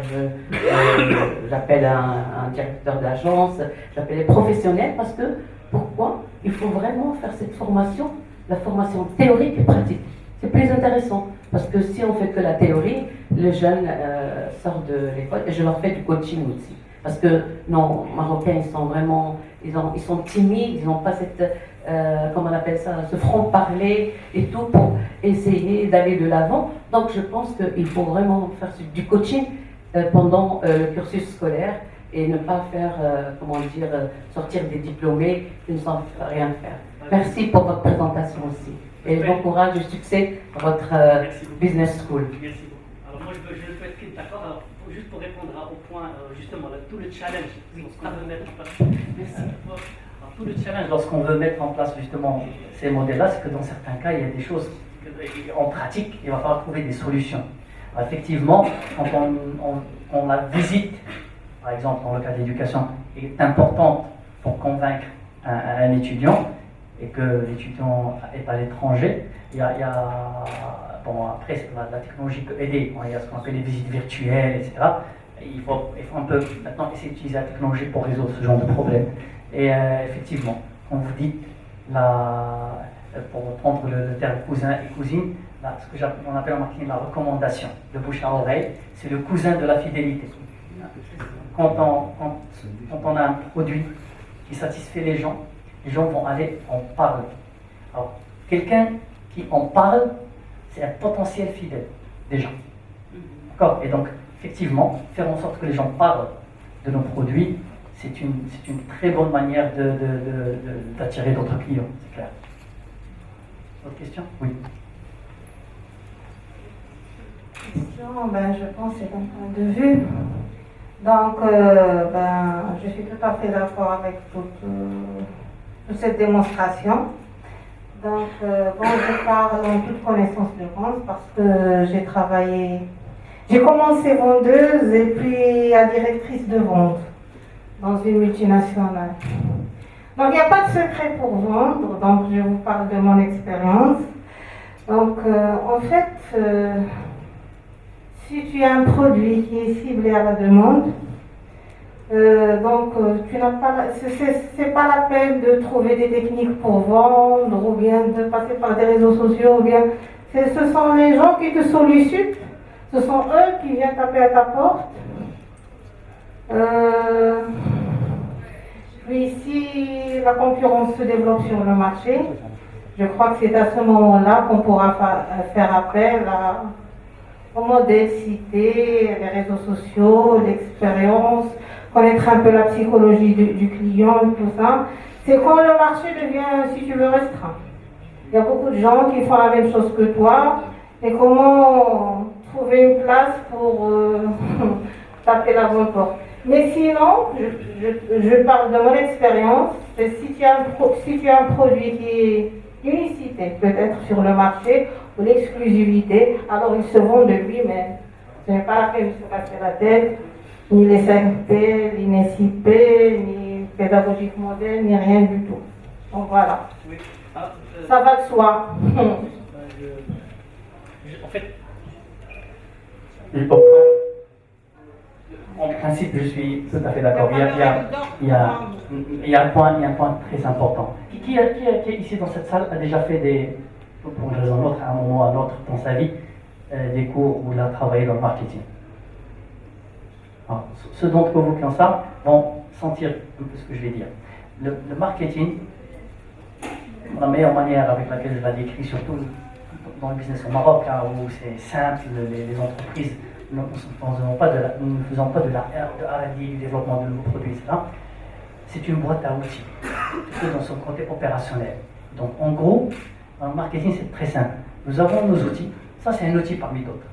j'appelle un directeur d'agence, j'appelle les professionnels parce que, pourquoi? Il faut vraiment faire cette formation, la formation théorique et pratique. C'est plus intéressant parce que si on fait que la théorie, les jeunes sortent de l'école et je leur fais du coaching aussi. Parce que non, Marocains, ils sont vraiment, ils sont timides, ils n'ont pas cette, comment on appelle ça, ce franc-parler et tout pour essayer d'aller de l'avant. Donc je pense qu'il faut vraiment faire du coaching pendant le cursus scolaire et ne pas faire, comment dire, sortir des diplômés qui ne savent rien faire. Merci pour votre présentation aussi. Et bon courage et succès à votre business school. Merci beaucoup. Alors moi, je peux être d'accord. Alors, juste pour répondre au point, justement, tout le challenge, lorsqu'on veut mettre en place. Merci. Alors, tout le challenge, lorsqu'on veut mettre en place justement ces modèles-là, c'est que dans certains cas, il y a des choses en pratique, il va falloir trouver des solutions. Alors, effectivement, quand on la visite, par exemple, dans le cas de l'éducation, est importante pour convaincre un étudiant, et que l'étudiant est à l'étranger, il y a bon, après la technologie peut aider, il y a ce qu'on appelle les visites virtuelles, etc. Il faut un peu maintenant essayer d'utiliser la technologie pour résoudre ce genre de problème. Et effectivement, quand vous dites, pour reprendre le terme cousin et cousine, ce que on appelle en marketing la recommandation, de bouche à oreille, c'est le cousin de la fidélité. Quand on a un produit qui satisfait les gens vont aller en parler. Alors, quelqu'un qui en parle, c'est un potentiel fidèle, déjà. D'accord? Et donc, effectivement, faire en sorte que les gens parlent de nos produits, c'est une très bonne manière d'attirer d'autres clients, c'est clair. Autre question? Oui. Question, je pense que c'est un point de vue. Donc, je suis tout à fait d'accord avec toute cette démonstration. Donc, je parle en toute connaissance de cause parce que j'ai commencé vendeuse et puis à directrice de vente dans une multinationale. Donc, il n'y a pas de secret pour vendre, donc je vous parle de mon expérience. Donc, en fait, si tu as un produit qui est ciblé à la demande, tu n'as pas, c'est pas la peine de trouver des techniques pour vendre ou bien de passer par des réseaux sociaux ou bien Ce sont les gens qui te sollicitent, ce sont eux qui viennent taper à ta porte. Puis si la concurrence se développe sur le marché, je crois que c'est à ce moment-là qu'on pourra faire appel aux modalités, les réseaux sociaux, l'expérience, connaître un peu la psychologie du client et tout ça. C'est quand le marché devient, si tu veux, restreint. Il y a beaucoup de gens qui font la même chose que toi. Et comment trouver une place pour taper la bonne porte. Mais sinon, je parle de mon expérience. Si tu as un produit qui est unicité, peut-être sur le marché, ou l'exclusivité, alors il se vend de lui-même. Ce n'est pas la peine de se casser la tête, ni les 5P, l'INSIP, ni pédagogique modèle, ni rien du tout. Donc voilà. Oui. Ça va de soi. En fait, en principe, je suis tout à fait d'accord. Il y a un point très important. Qui ici dans cette salle a déjà fait pour une raison ou autre, à un moment ou à un autre dans sa vie, des cours où il a travaillé dans le marketing? Alors, ceux d'entre vous qui ont ça vont sentir un peu ce que je vais dire. Le marketing, la meilleure manière avec laquelle je la décris, surtout dans le business au Maroc, hein, où c'est simple, les entreprises nous ne faisons pas de R&D, du développement de nouveaux produits, etc. C'est une boîte à outils, surtout dans son côté opérationnel. Donc en gros, en marketing c'est très simple. Nous avons nos outils, ça c'est un outil parmi d'autres.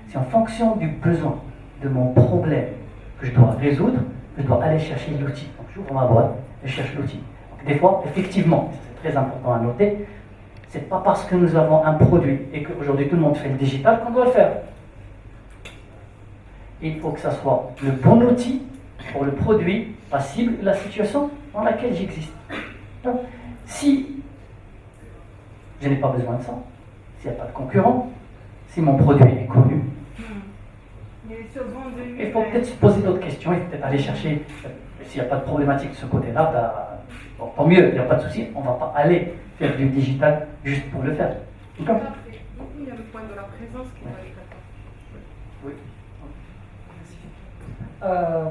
C'est en fonction du besoin, de mon problème que je dois résoudre, que je dois aller chercher l'outil. Donc j'ouvre ma boîte, je cherche l'outil. Donc des fois, effectivement, c'est très important à noter, c'est pas parce que nous avons un produit et qu'aujourd'hui tout le monde fait le digital qu'on doit le faire. Il faut que ça soit le bon outil pour le produit, la cible, la situation dans laquelle j'existe. Donc, si je n'ai pas besoin de ça, s'il n'y a pas de concurrent, si mon produit est connu, il faut peut-être se poser d'autres questions, il faut peut-être aller chercher, s'il n'y a pas de problématique de ce côté-là, bon, tant mieux, il n'y a pas de souci, on ne va pas aller faire du digital juste pour le faire. Il y a le point de la présence qui va être important. Oui.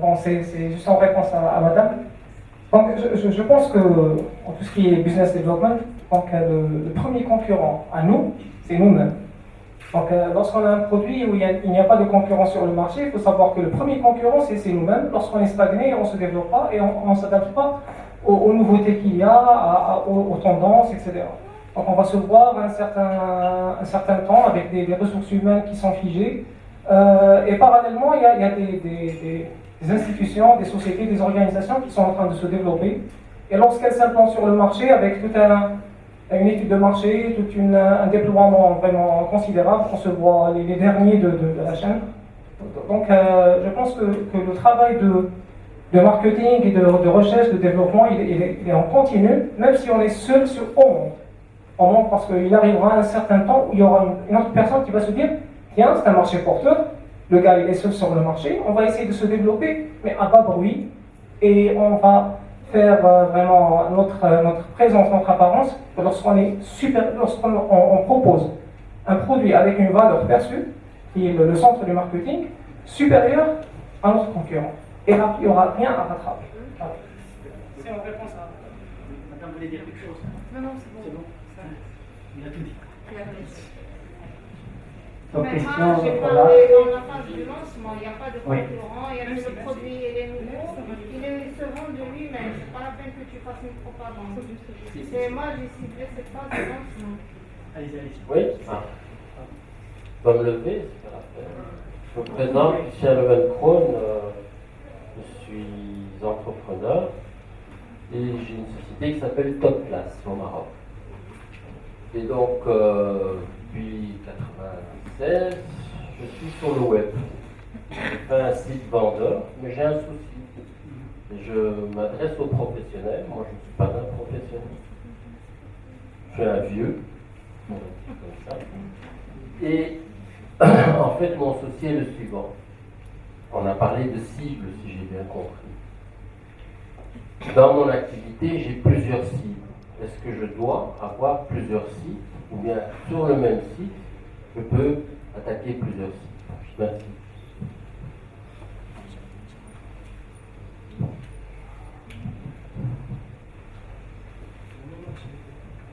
Bon, c'est juste en réponse à madame. Donc, je pense que, en tout ce qui est business development, donc, le premier concurrent à nous, c'est nous-mêmes. Donc, lorsqu'on a un produit où il n'y a pas de concurrence sur le marché, il faut savoir que le premier concurrent, c'est nous-mêmes. Lorsqu'on est stagné, on ne se développe pas et on ne s'adapte pas aux nouveautés qu'il y a, aux tendances, etc. Donc, on va se voir un certain temps avec des ressources humaines qui sont figées. Et parallèlement, il y a des institutions, des sociétés, des organisations qui sont en train de se développer. Et lorsqu'elles s'implantent sur le marché avec toute une étude de marché, un déploiement vraiment considérable, on se voit les derniers de la chaîne. Donc je pense que le travail de marketing et de recherche, de développement, il est en continu, même si on est seul au monde. Au monde, parce qu'il arrivera un certain temps où il y aura une autre personne qui va se dire: tiens, c'est un marché porteur, le gars il est seul sur le marché, on va essayer de se développer, mais à bas bruit, et on va faire vraiment notre présence, notre apparence, lorsqu'on propose un produit avec une valeur perçue, qui est le centre du marketing, supérieur à notre concurrent. Et là, il n'y aura rien à rattraper. Voilà. C'est en réponse à... Madame voulait dire quelque chose? Non, c'est bon. C'est bon. Il a tout dit. Il a tout dit. Donc, Maintenant, question, j'ai voilà. parlé dans la phase du lancement, il n'y a pas de Oui. concurrent, il y a que le produit et les nouveaux, il se vend de lui-même, c'est pas la peine que tu fasses une propagande. Moi, j'ai ciblé cette phase de lancement. Allez-y. Oui, je dois me lever, c'est pas la peine. Je me présente, Michel Levenkron, je suis entrepreneur et j'ai une société qui s'appelle Top Place au Maroc. Et donc, depuis 1996, je suis sur le web. Je fais un site vendeur, mais j'ai un souci. Je m'adresse aux professionnels, moi je ne suis pas un professionnel. Je suis un vieux, comme ça. Et en fait, mon souci est le suivant. On a parlé de cible, si j'ai bien compris. Dans mon activité, j'ai plusieurs cibles. Est-ce que je dois avoir plusieurs sites, ou bien sur le même site, je peux attaquer plusieurs sites. Merci.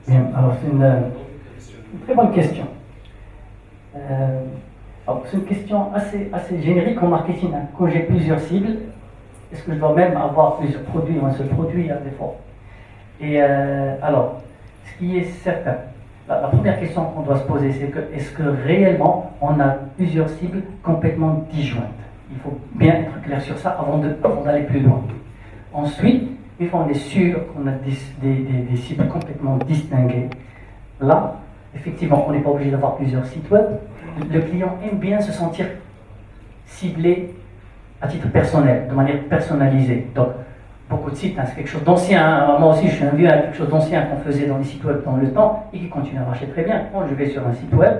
Bien, alors c'est une très bonne question. Alors, c'est une question assez générique en marketing. Hein. Quand j'ai plusieurs cibles, est-ce que je dois même avoir plusieurs produits ou un seul produit à défaut? Et alors, ce qui est certain, la première question qu'on doit se poser, c'est que est-ce que réellement on a plusieurs cibles complètement disjointes? Il faut bien être clair sur ça avant d'aller plus loin. Ensuite, une fois on est sûr qu'on a des cibles complètement distinguées, là, effectivement, on n'est pas obligé d'avoir plusieurs sites web. Le client aime bien se sentir ciblé à titre personnel, de manière personnalisée. Donc, beaucoup de sites, hein, c'est quelque chose d'ancien. Hein. Moi aussi, je suis un vieux à quelque chose d'ancien qu'on faisait dans les sites web dans le temps et qui continue à marcher très bien. Quand je vais sur un site web,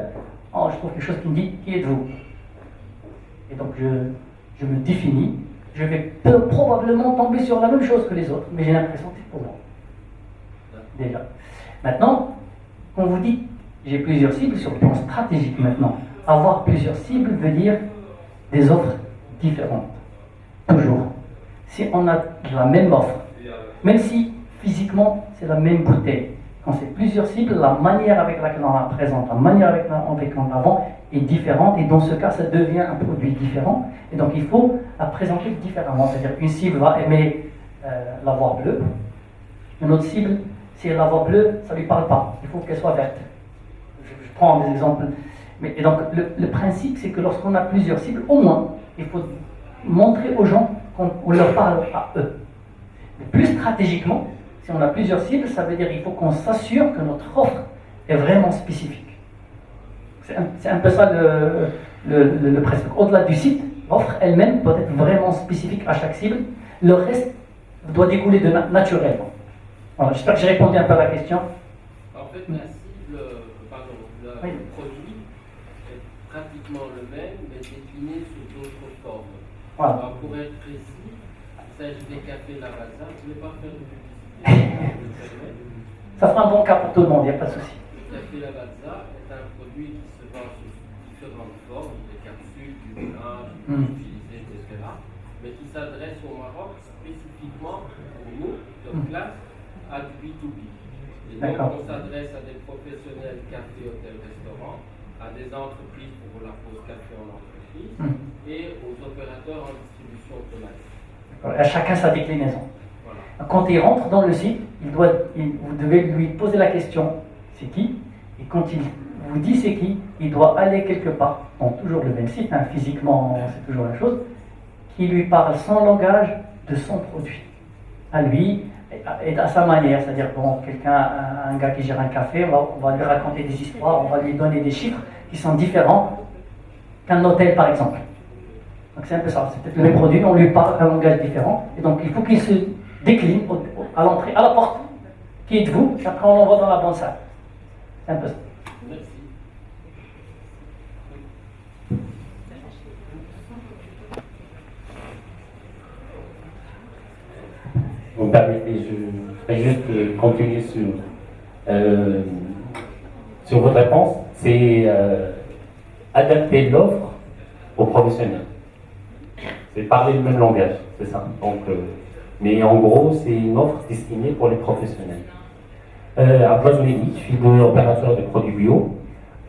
je trouve quelque chose qui me dit qui êtes-vous? Et donc, je me définis. Je vais probablement tomber sur la même chose que les autres, mais j'ai l'impression que c'est pour moi. Déjà. Maintenant, quand vous dites j'ai plusieurs cibles sur le plan stratégique maintenant, avoir plusieurs cibles veut dire des offres différentes. Toujours. Si on a la même offre, même si physiquement c'est la même bouteille, quand c'est plusieurs cibles, la manière avec laquelle on la présente, la manière avec laquelle on la vend est différente et dans ce cas ça devient un produit différent et donc il faut la présenter différemment. C'est-à-dire qu'une cible va aimer la voir bleue, une autre cible, si elle la voit bleue, ça ne lui parle pas, il faut qu'elle soit verte. Je prends des exemples. Et donc le principe c'est que lorsqu'on a plusieurs cibles, au moins il faut montrer aux gens qu'on leur parle à eux. Mais plus stratégiquement, si on a plusieurs cibles, ça veut dire qu'il faut qu'on s'assure que notre offre est vraiment spécifique. C'est un peu ça le principe. Au-delà du site, l'offre elle-même doit être vraiment spécifique à chaque cible. Le reste doit découler naturellement. Voilà, j'espère que j'ai répondu un peu à la question. En fait, la cible, le produit est pratiquement le même, mais décliné sous d'autres formes. Voilà. Alors, pour être précis, il s'agit des cafés Lavazza. Je ne vais pas faire de publicité. Ça fera un bon cas pour tout le monde, il n'y a pas de souci. Le café Lavazza est un produit qui se vend sous différentes formes, des capsules, du mélange, utilisé, etc. Mais qui s'adresse au Maroc spécifiquement pour nous, notre classe, à du B2B. Et donc, on s'adresse à des professionnels café, hôtel, restaurant, à des entreprises pour la pause café en entreprise et aux opérateurs en distribution automatique. À chacun sa déclinaison. Voilà. Quand il rentre dans le site, vous devez lui poser la question c'est qui? Et quand il vous dit c'est qui, il doit aller quelque part, bon, toujours le même site, hein, physiquement c'est toujours la chose, qui lui parle son langage de son produit, à lui et à sa manière. C'est-à-dire, bon, un gars qui gère un café, on va lui raconter des histoires, on va lui donner des chiffres qui sont différents qu'un hôtel par exemple. Donc c'est un peu ça, c'est peut-être le même produit, on lui parle un langage différent, et donc il faut qu'il se décline à l'entrée, à la porte. Qui êtes-vous? Et après on l'envoie dans la bonne salle. C'est un peu ça. Merci. Vous me permettez, je vais juste continuer sur votre réponse. C'est adapter l'offre aux professionnels. C'est parler le même langage, c'est ça. Donc, mais en gros, c'est une offre destinée pour les professionnels. Après, je vous l'ai dit, je suis opérateur de produits bio.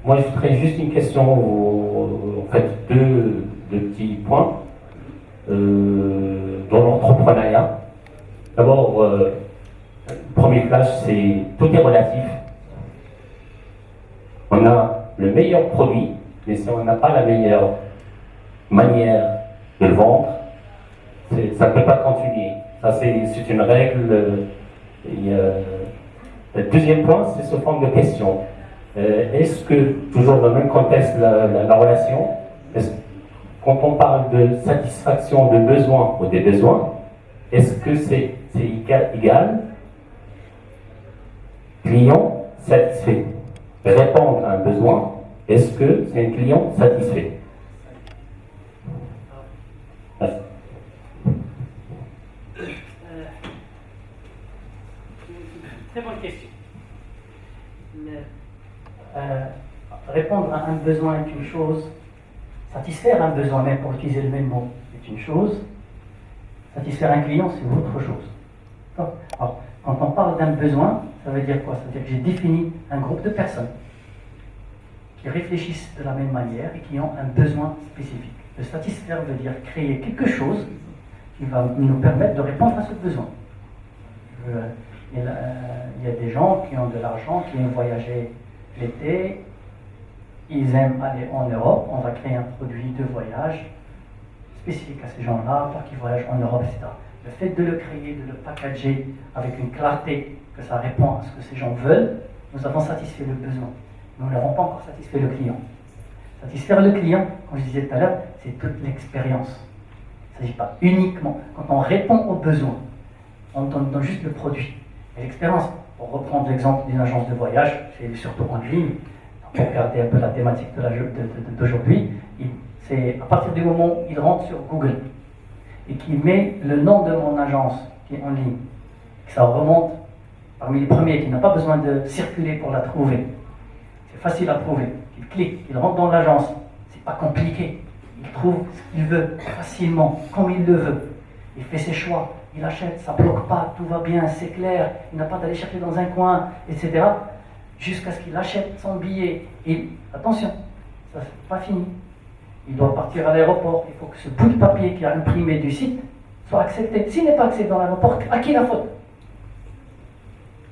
Moi, je ferai juste une question, en fait, deux petits points dans l'entrepreneuriat. D'abord, le premier flash, c'est tout est relatif. On a le meilleur produit, mais si on n'a pas la meilleure manière de le vendre, ça ne peut pas continuer. Ça, c'est une règle. Le deuxième point, c'est sous forme de question. Est-ce que, toujours dans le même contexte, la relation, quand on parle de satisfaction de besoins ou des besoins, est-ce que c'est égal client satisfait? Répondre à un besoin, est-ce que c'est un client satisfait? Merci. Très bonne question. Répondre à un besoin est une chose, satisfaire un besoin, même pour utiliser le même mot, est une chose, satisfaire un client, c'est autre chose. Alors, quand on parle d'un besoin, ça veut dire quoi? Ça veut dire que j'ai défini un groupe de personnes qui réfléchissent de la même manière et qui ont un besoin spécifique. Le satisfaire veut dire créer quelque chose qui va nous permettre de répondre à ce besoin. Il y a des gens qui ont de l'argent, qui aiment voyager l'été, ils aiment aller en Europe, on va créer un produit de voyage spécifique à ces gens-là, pour qu'ils voyagent en Europe, etc. Le fait de le créer, de le packager avec une clarté que ça répond à ce que ces gens veulent, nous avons satisfait le besoin. Nous n'avons pas encore satisfait le client. Satisfaire le client, comme je disais tout à l'heure, c'est toute l'expérience. Il ne s'agit pas uniquement, quand on répond aux besoins, on donne juste le produit. Et l'expérience, pour reprendre l'exemple d'une agence de voyage, c'est surtout en ligne, pour regarder un peu la thématique d'aujourd'hui, c'est à partir du moment où il rentre sur Google et qu'il met le nom de mon agence qui est en ligne, que ça remonte parmi les premiers, qu'il n'a pas besoin de circuler pour la trouver. C'est facile à trouver. Il clique, il rentre dans l'agence, c'est pas compliqué. Il trouve ce qu'il veut facilement, comme il le veut. Il fait ses choix, il achète, ça ne bloque pas, tout va bien, c'est clair, il n'a pas d'aller chercher dans un coin, etc. Jusqu'à ce qu'il achète son billet. Et attention, ça c'est pas fini. Il doit partir à l'aéroport, il faut que ce bout de papier qui a imprimé du site soit accepté. S'il n'est pas accepté dans l'aéroport, à qui la faute?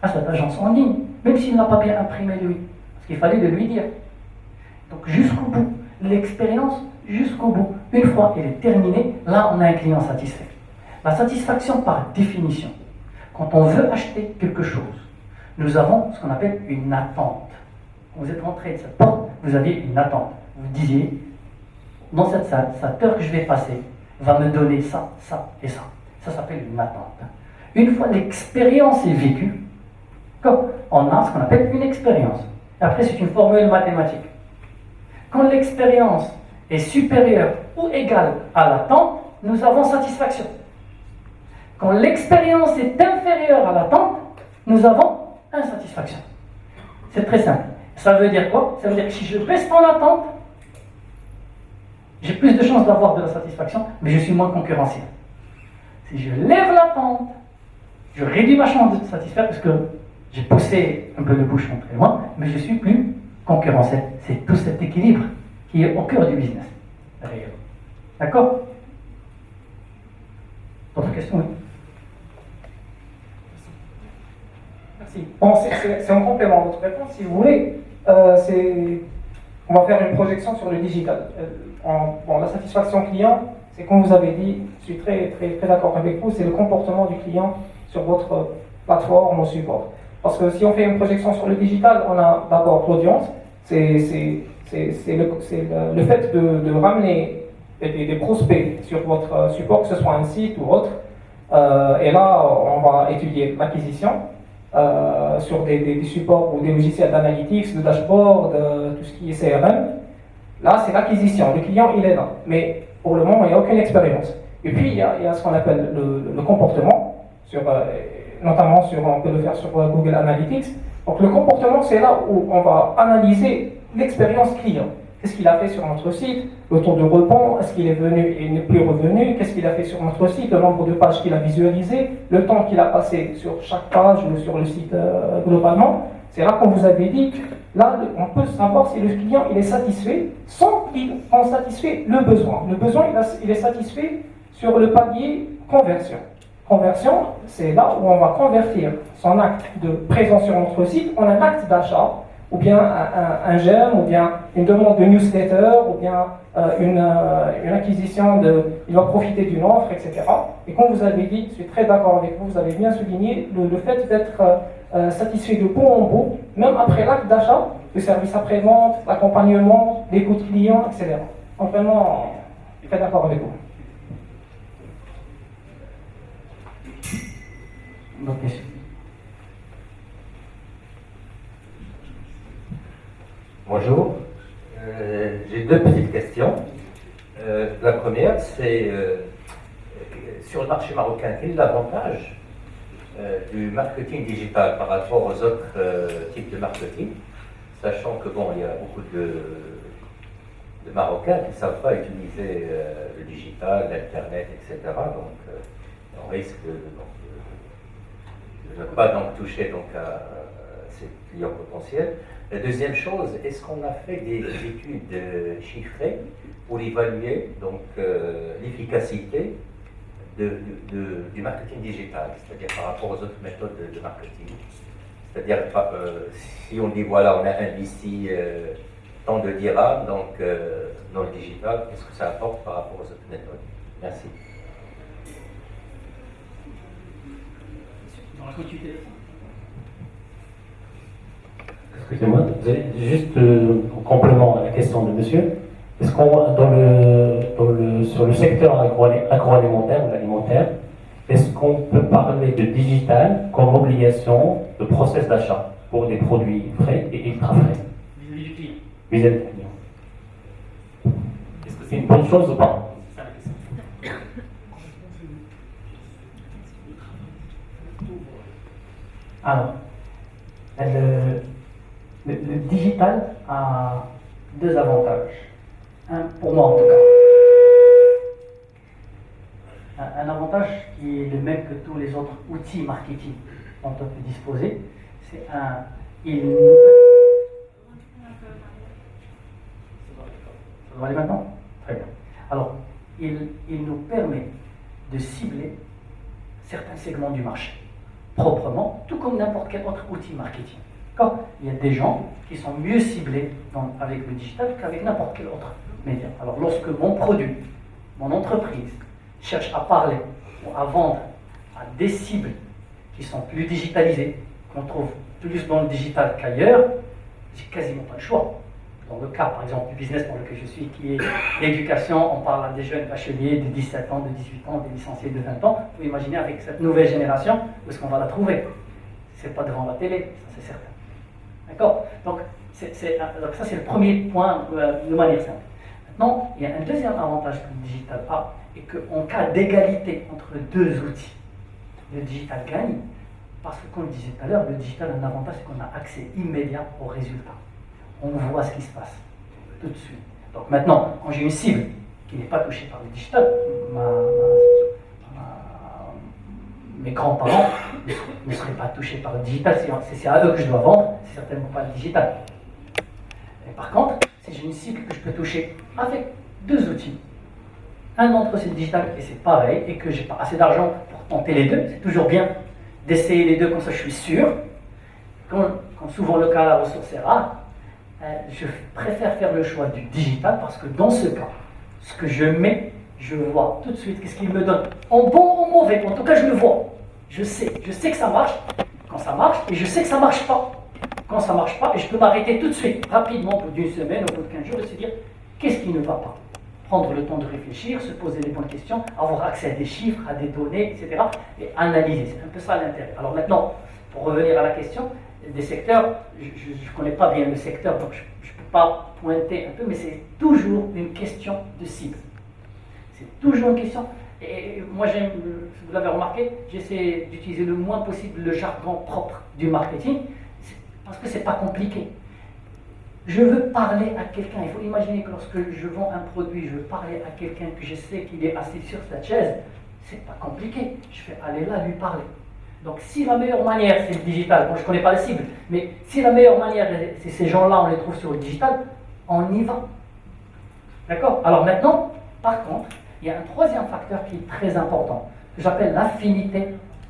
À cette agence en ligne, même s'il n'a pas bien imprimé lui. Parce qu'il fallait le lui dire. Donc jusqu'au bout, l'expérience jusqu'au bout. Une fois qu'elle est terminée, là on a un client satisfait. La satisfaction par définition, quand on veut acheter quelque chose, nous avons ce qu'on appelle une attente. Quand vous êtes rentré de cette porte, vous aviez une attente. Vous disiez, dans cette salle, cette heure que je vais passer va me donner ça, ça et ça. Ça s'appelle une attente. Une fois l'expérience est vécue, on a ce qu'on appelle une expérience. Après, c'est une formule mathématique. Quand l'expérience est supérieure ou égale à l'attente, nous avons satisfaction. Quand l'expérience est inférieure à l'attente, nous avons insatisfaction. C'est très simple. Ça veut dire quoi? Ça veut dire que si je baisse mon attente, j'ai plus de chances d'avoir de la satisfaction, mais je suis moins concurrentiel. Si je lève l'attente, je réduis ma chance de satisfaire parce que j'ai poussé un peu le bouchon très loin, mais je suis plus concurrentiel. C'est tout cet équilibre qui est au cœur du business. D'accord? D'autres questions? Oui. Merci. Bon, c'est en complément de votre réponse, si vous voulez. On va faire une projection sur le digital. La satisfaction client, c'est comme vous avez dit, je suis très d'accord avec vous, c'est le comportement du client sur votre plateforme ou support. Parce que si on fait une projection sur le digital, on a d'abord l'audience, c'est le fait de ramener des prospects sur votre support, que ce soit un site ou autre. Et là, on va étudier l'acquisition sur des supports ou des logiciels d'analytics, de dashboard, de tout ce qui est CRM. Là, c'est l'acquisition. Le client, il est là. Mais pour le moment, il n'y a aucune expérience. Et puis, il y a ce qu'on appelle le comportement, notamment on peut le faire sur Google Analytics. Donc, le comportement, c'est là où on va analyser l'expérience client. Qu'est-ce qu'il a fait sur notre site? Le taux de rebond, est-ce qu'il est venu et n'est plus revenu? Qu'est-ce qu'il a fait sur notre site? Le nombre de pages qu'il a visualisé? Le temps qu'il a passé sur chaque page ou sur le site globalement? C'est là qu'on vous avait dit, là, on peut savoir si le client il est satisfait sans qu'on satisfait le besoin. Le besoin, il est satisfait sur le palier conversion. Conversion, c'est là où on va convertir son acte de présence sur notre site en un acte d'achat, ou bien un j'aime, ou bien une demande de newsletter, ou bien une acquisition il va profiter d'une offre, etc. Et comme vous avez dit, je suis très d'accord avec vous, vous avez bien souligné le fait d'être satisfait de bout en bout, même après l'acte d'achat, le service après-vente, l'accompagnement, l'écoute client, etc. Donc vraiment, je suis très d'accord avec vous. D'autres questions? Bonjour, j'ai deux petites questions. La première, c'est sur le marché marocain, quel est l'avantage du marketing digital par rapport aux autres types de marketing? sachant que bon, il y a beaucoup de Marocains qui ne savent pas utiliser le digital, l'Internet, etc. Donc, on risque de ne pas donc toucher donc, à ces clients potentiels. La deuxième chose, est-ce qu'on a fait des études chiffrées pour évaluer donc l'efficacité du marketing digital, c'est-à-dire par rapport aux autres méthodes de marketing? C'est-à-dire, si on dit voilà, on a investi tant de dirhams donc, dans le digital, qu'est-ce que ça apporte par rapport aux autres méthodes? Merci. Dans la continuité. Excusez-moi, juste en complément à la question de monsieur, est-ce qu'on, sur le secteur agroalimentaire ou l'alimentaire, est-ce qu'on peut parler de digital comme obligation de process d'achat pour des produits frais et ultra frais Vis-à-vis du client. vis-à-vis du client? Est-ce que c'est une bonne chose ou pas? C'est ça la question. Alors, le digital a deux avantages. Un, pour moi en tout cas. Un avantage qui est le même que tous les autres outils marketing dont on peut disposer, c'est il nous... Ça va aller maintenant? Très bien. Alors, il nous permet de cibler certains segments du marché proprement, tout comme n'importe quel autre outil marketing. D'accord? Il y a des gens qui sont mieux ciblés avec le digital qu'avec n'importe quel autre média. Alors, lorsque mon produit, mon entreprise, cherche à parler ou à vendre à des cibles qui sont plus digitalisées, qu'on trouve plus dans le digital qu'ailleurs, j'ai quasiment pas le choix. Dans le cas, par exemple, du business dans lequel je suis, qui est l'éducation, on parle à des jeunes bacheliers de 17 ans, de 18 ans, des licenciés de 20 ans. Vous pouvez imaginer avec cette nouvelle génération, où est-ce qu'on va la trouver? C'est pas devant la télé, ça c'est certain. D'accord? Donc, ça c'est le premier point de manière simple. Maintenant, il y a un deuxième avantage que le digital a, et qu'en cas d'égalité entre deux outils, le digital gagne, parce que comme je disais tout à l'heure, le digital a un avantage, c'est qu'on a accès immédiat aux résultats. On voit ce qui se passe tout de suite. Donc maintenant, quand j'ai une cible qui n'est pas touchée par le digital, mes grands-parents ne seraient pas touchés par le digital. C'est à eux que je dois vendre, c'est certainement pas le digital. Et par contre, si j'ai une cible que je peux toucher avec deux outils, un d'entre eux c'est le digital et c'est pareil, et que j'ai pas assez d'argent pour tenter les deux, c'est toujours bien d'essayer les deux, comme ça je suis sûr. Quand souvent le cas, la ressource est rare, je préfère faire le choix du digital parce que dans ce cas, ce que je mets, je vois tout de suite qu'est-ce qu'il me donne, en bon ou en mauvais, en tout cas je le vois. Je sais que ça marche quand ça marche, et je sais que ça ne marche pas quand ça ne marche pas, et je peux m'arrêter tout de suite, rapidement, au bout d'une semaine, au bout de 15 jours, et se dire qu'est-ce qui ne va pas. Prendre le temps de réfléchir, se poser les bonnes questions, avoir accès à des chiffres, à des données, etc. et analyser. C'est un peu ça l'intérêt. Alors maintenant, pour revenir à la question des secteurs, je ne connais pas bien le secteur, donc je ne peux pas pointer un peu, mais c'est toujours une question de cible. C'est toujours une question. Et moi, j'aime, vous l'avez remarqué, j'essaie d'utiliser le moins possible le jargon propre du marketing, parce que ce n'est pas compliqué. Je veux parler à quelqu'un. Il faut imaginer que lorsque je vends un produit, je veux parler à quelqu'un que je sais qu'il est assis sur cette chaise, c'est pas compliqué. Je vais aller là lui parler. Donc si la meilleure manière, c'est le digital, bon je ne connais pas la cible, mais si la meilleure manière, c'est ces gens-là, on les trouve sur le digital, on y va. D'accord? Alors maintenant, par contre, il y a un troisième facteur qui est très important, que j'appelle l'affinité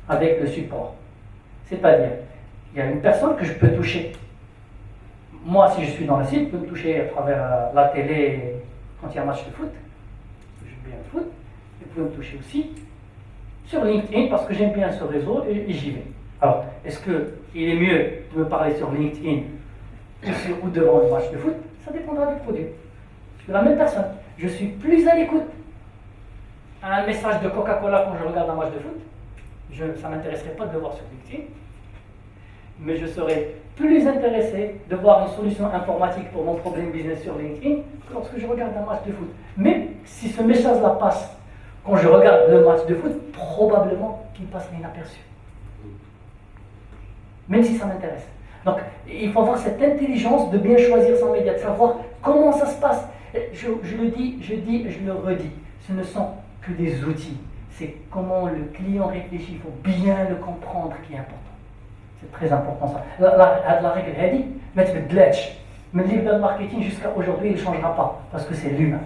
avec le support. C'est-à-dire, il y a une personne que je peux toucher. Moi, si je suis dans la cible, je peux me toucher à travers la télé quand il y a un match de foot, parce que j'aime bien le foot, et vous pouvez me toucher aussi sur LinkedIn, parce que j'aime bien ce réseau et j'y vais. Alors, est-ce qu'il est mieux de me parler sur LinkedIn ou devant le match de foot? Ça dépendra du produit. Je suis la même personne. Je suis plus à l'écoute à un message de Coca-Cola quand je regarde un match de foot. Ça ne m'intéresserait pas de le voir sur LinkedIn. Mais je serais plus intéressé de voir une solution informatique pour mon problème business sur LinkedIn que lorsque je regarde un match de foot. Mais si ce message-là passe quand je regarde le match de foot, probablement qu'il passe inaperçu. Même si ça m'intéresse. Donc, il faut avoir cette intelligence de bien choisir son média, de savoir comment ça se passe. Je le dis, je le redis, ce ne sont que des outils. C'est comment le client réfléchit, il faut bien le comprendre qui est important. C'est très important ça. La règle est dit, mettre le glitch. Mais le marketing jusqu'à aujourd'hui, il ne changera pas, parce que c'est l'humain.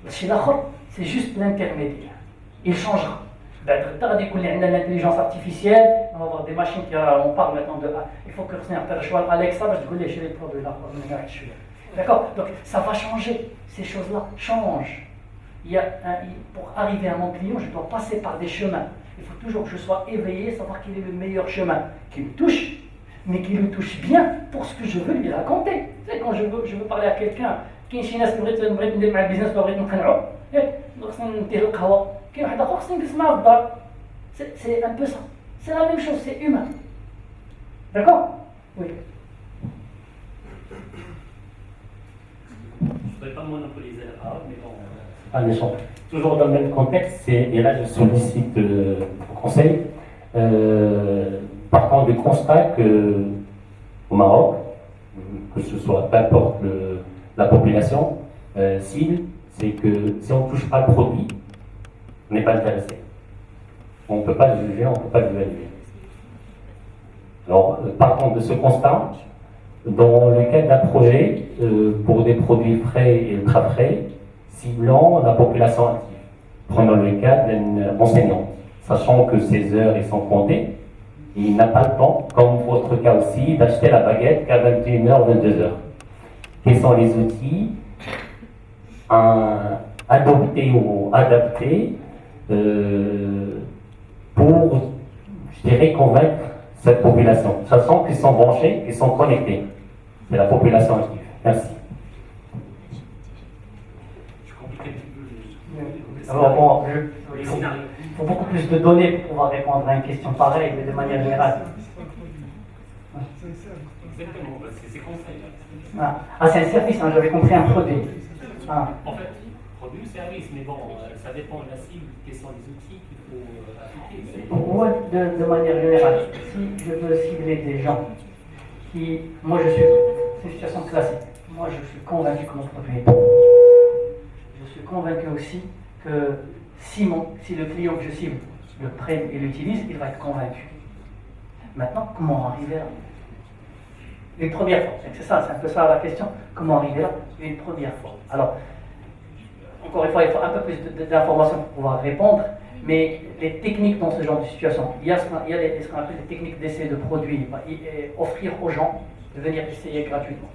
Chez l'autre, c'est juste l'intermédiaire. Il changera. L'intelligence artificielle, on va avoir des machines on parle maintenant de il faut que Alexa, je vais les produits là. D'accord? Donc ça va changer. Ces choses-là changent. Pour arriver à mon client, je dois passer par des chemins. Il faut toujours que je sois éveillé, savoir quel est le meilleur chemin qui me touche, mais qui le touche bien pour ce que je veux lui raconter. Tu sais, quand je veux parler à quelqu'un, كاين شي ناس بغيت ندير مع البيزنس بغيت نقنعو خصنا ندير القهوه كاين واحد اخر خصني نجلس معاه في الدار سي ان بو سا سي لا ميم شوز سي هيومان داكور وي Je ne voudrais pas monopoliser la parole, mais bon. Allez, toujours dans le même contexte, et là je sollicite le conseil. Partant du constat qu'au Maroc, que ce soit peu importe la population cible, c'est que si on ne touche pas le produit, on n'est pas intéressé. On ne peut pas le juger, on ne peut pas l'évaluer. Alors, partant de ce constat, dans le cadre d'un projet pour des produits frais et ultra frais, ciblant la population active. Prenons le cas d'un enseignant, sachant que ses heures sont comptées, il n'a pas le temps, comme votre cas aussi, d'acheter la baguette qu'à 21h, 22h. Quels sont les outils adoptés ou adaptés pour, je dirais, convaincre cette population, sachant qu'ils sont branchés, qu'ils sont connectés. C'est la population active. Merci. Alors bon, il faut beaucoup plus de données pour pouvoir répondre à une question pareille, mais de manière générale. Exactement, c'est conseil. Ah, c'est un service, hein, j'avais compris un produit. Ah. En fait, produit ou service, mais bon, ça dépend de la cible, quels sont les outils qu'il faut appliquer. Moi, de manière générale, si je veux cibler des gens qui... Moi, c'est une situation classique. Moi, je suis convaincu que mon produit est bon. Je suis convaincu aussi que si le client que je cible le prenne et l'utilise, il va être convaincu. Maintenant, comment arriver là? Une première fois, c'est un peu ça la question. Comment arriver là? Une première fois. Alors, encore une fois, il faut un peu plus d'informations pour pouvoir répondre, mais les techniques dans ce genre de situation, il y a ce qu'on appelle les techniques d'essai de produits, offrir aux gens de venir essayer gratuitement.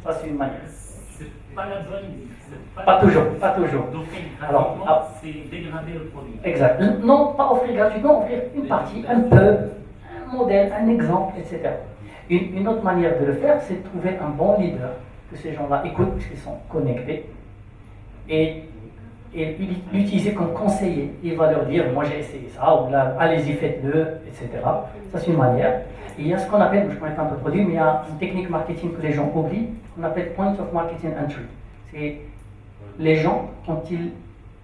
Ça, c'est une manière. C'est pas la bonne. Pas toujours. Donc, alors, c'est dégrader le produit. Exact. Non, pas offrir gratuitement, offrir une partie, un peu, un modèle, un exemple, etc. Une autre manière de le faire, c'est de trouver un bon leader, que ces gens-là écoutent, parce qu'ils sont connectés, et l'utiliser comme conseiller. Il va leur dire, moi j'ai essayé ça, ou là, allez-y, faites-le, etc. Ça, c'est une manière. Et il y a ce qu'on appelle, je ne connais pas un peu le produit, mais il y a une technique marketing que les gens oublient, qu'on appelle Point of Marketing Entry. C'est les gens, quand ils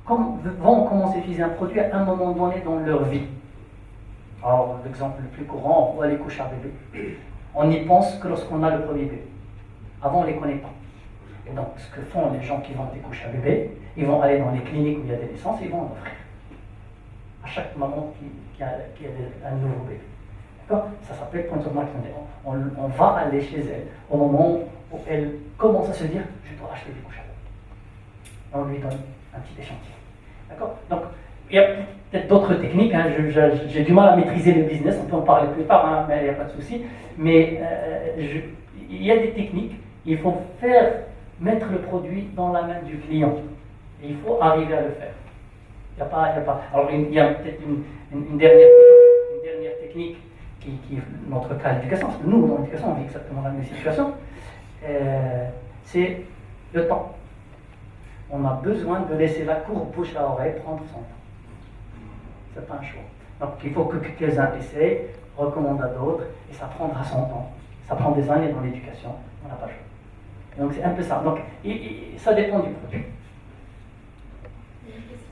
vont commencer à utiliser un produit à un moment donné dans leur vie. Alors, l'exemple le plus courant, on va aller coucher un bébé. On n'y pense que lorsqu'on a le premier bébé. Avant, on ne les connaît pas. Et donc, ce que font les gens qui vont découcher un bébé, ils vont aller dans les cliniques où il y a des naissances et ils vont en offrir. À chaque maman qui a un nouveau bébé. D'accord? Ça s'appelle point of marketing. On va aller chez elle au moment où elle commence à se dire je dois acheter des couches à bébé. On lui donne un petit échantillon. D'accord? Donc, il y a peut-être d'autres techniques. Hein. J'ai du mal à maîtriser le business, on peut en parler plus tard, hein, mais il n'y a pas de souci. Mais il y a des techniques. Il faut mettre le produit dans la main du client. Et il faut arriver à le faire. Il n'y a pas. Alors, il y a peut-être une dernière technique qui est notre cas d'éducation, parce que nous, dans l'éducation, on vit exactement la même situation. C'est le temps. On a besoin de laisser la courbe bouche à oreille prendre son temps. C'est pas un choix. Donc, il faut que quelques-uns essayent, recommandent à d'autres, et ça prendra son temps. Ça prend des années dans l'éducation, on n'a pas le choix. Donc, c'est un peu ça. Donc, ça dépend du produit.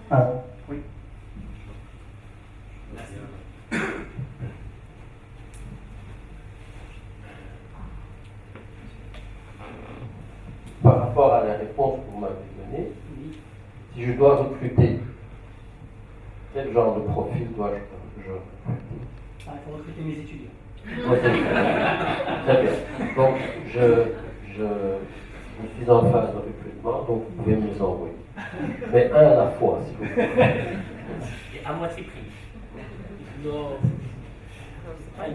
Ah, oui. dois recruter, quel genre de profil dois-je recruter? Ah, il faut recruter mes étudiants. Ouais, très bien. Donc, je suis en phase de recrutement, donc vous pouvez me les envoyer. Mais un à la fois, s'il vous plaît. Et à moitié prix. Non. Oui,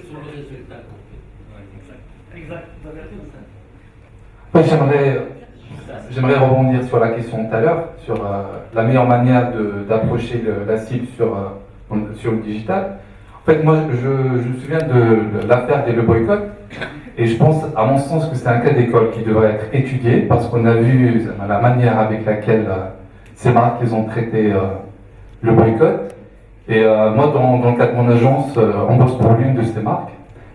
Sur le résultat. exact. Oui, j'aimerais rebondir sur la question tout à l'heure, sur la meilleure manière d'approcher la cible sur le digital. En fait, moi, je me souviens de l'affaire des Le Boycott, et je pense, à mon sens, que c'est un cas d'école qui devrait être étudié, parce qu'on a vu la manière avec laquelle ces marques ils ont traité le boycott. Et moi, dans le cadre de mon agence, on bosse pour l'une de ces marques.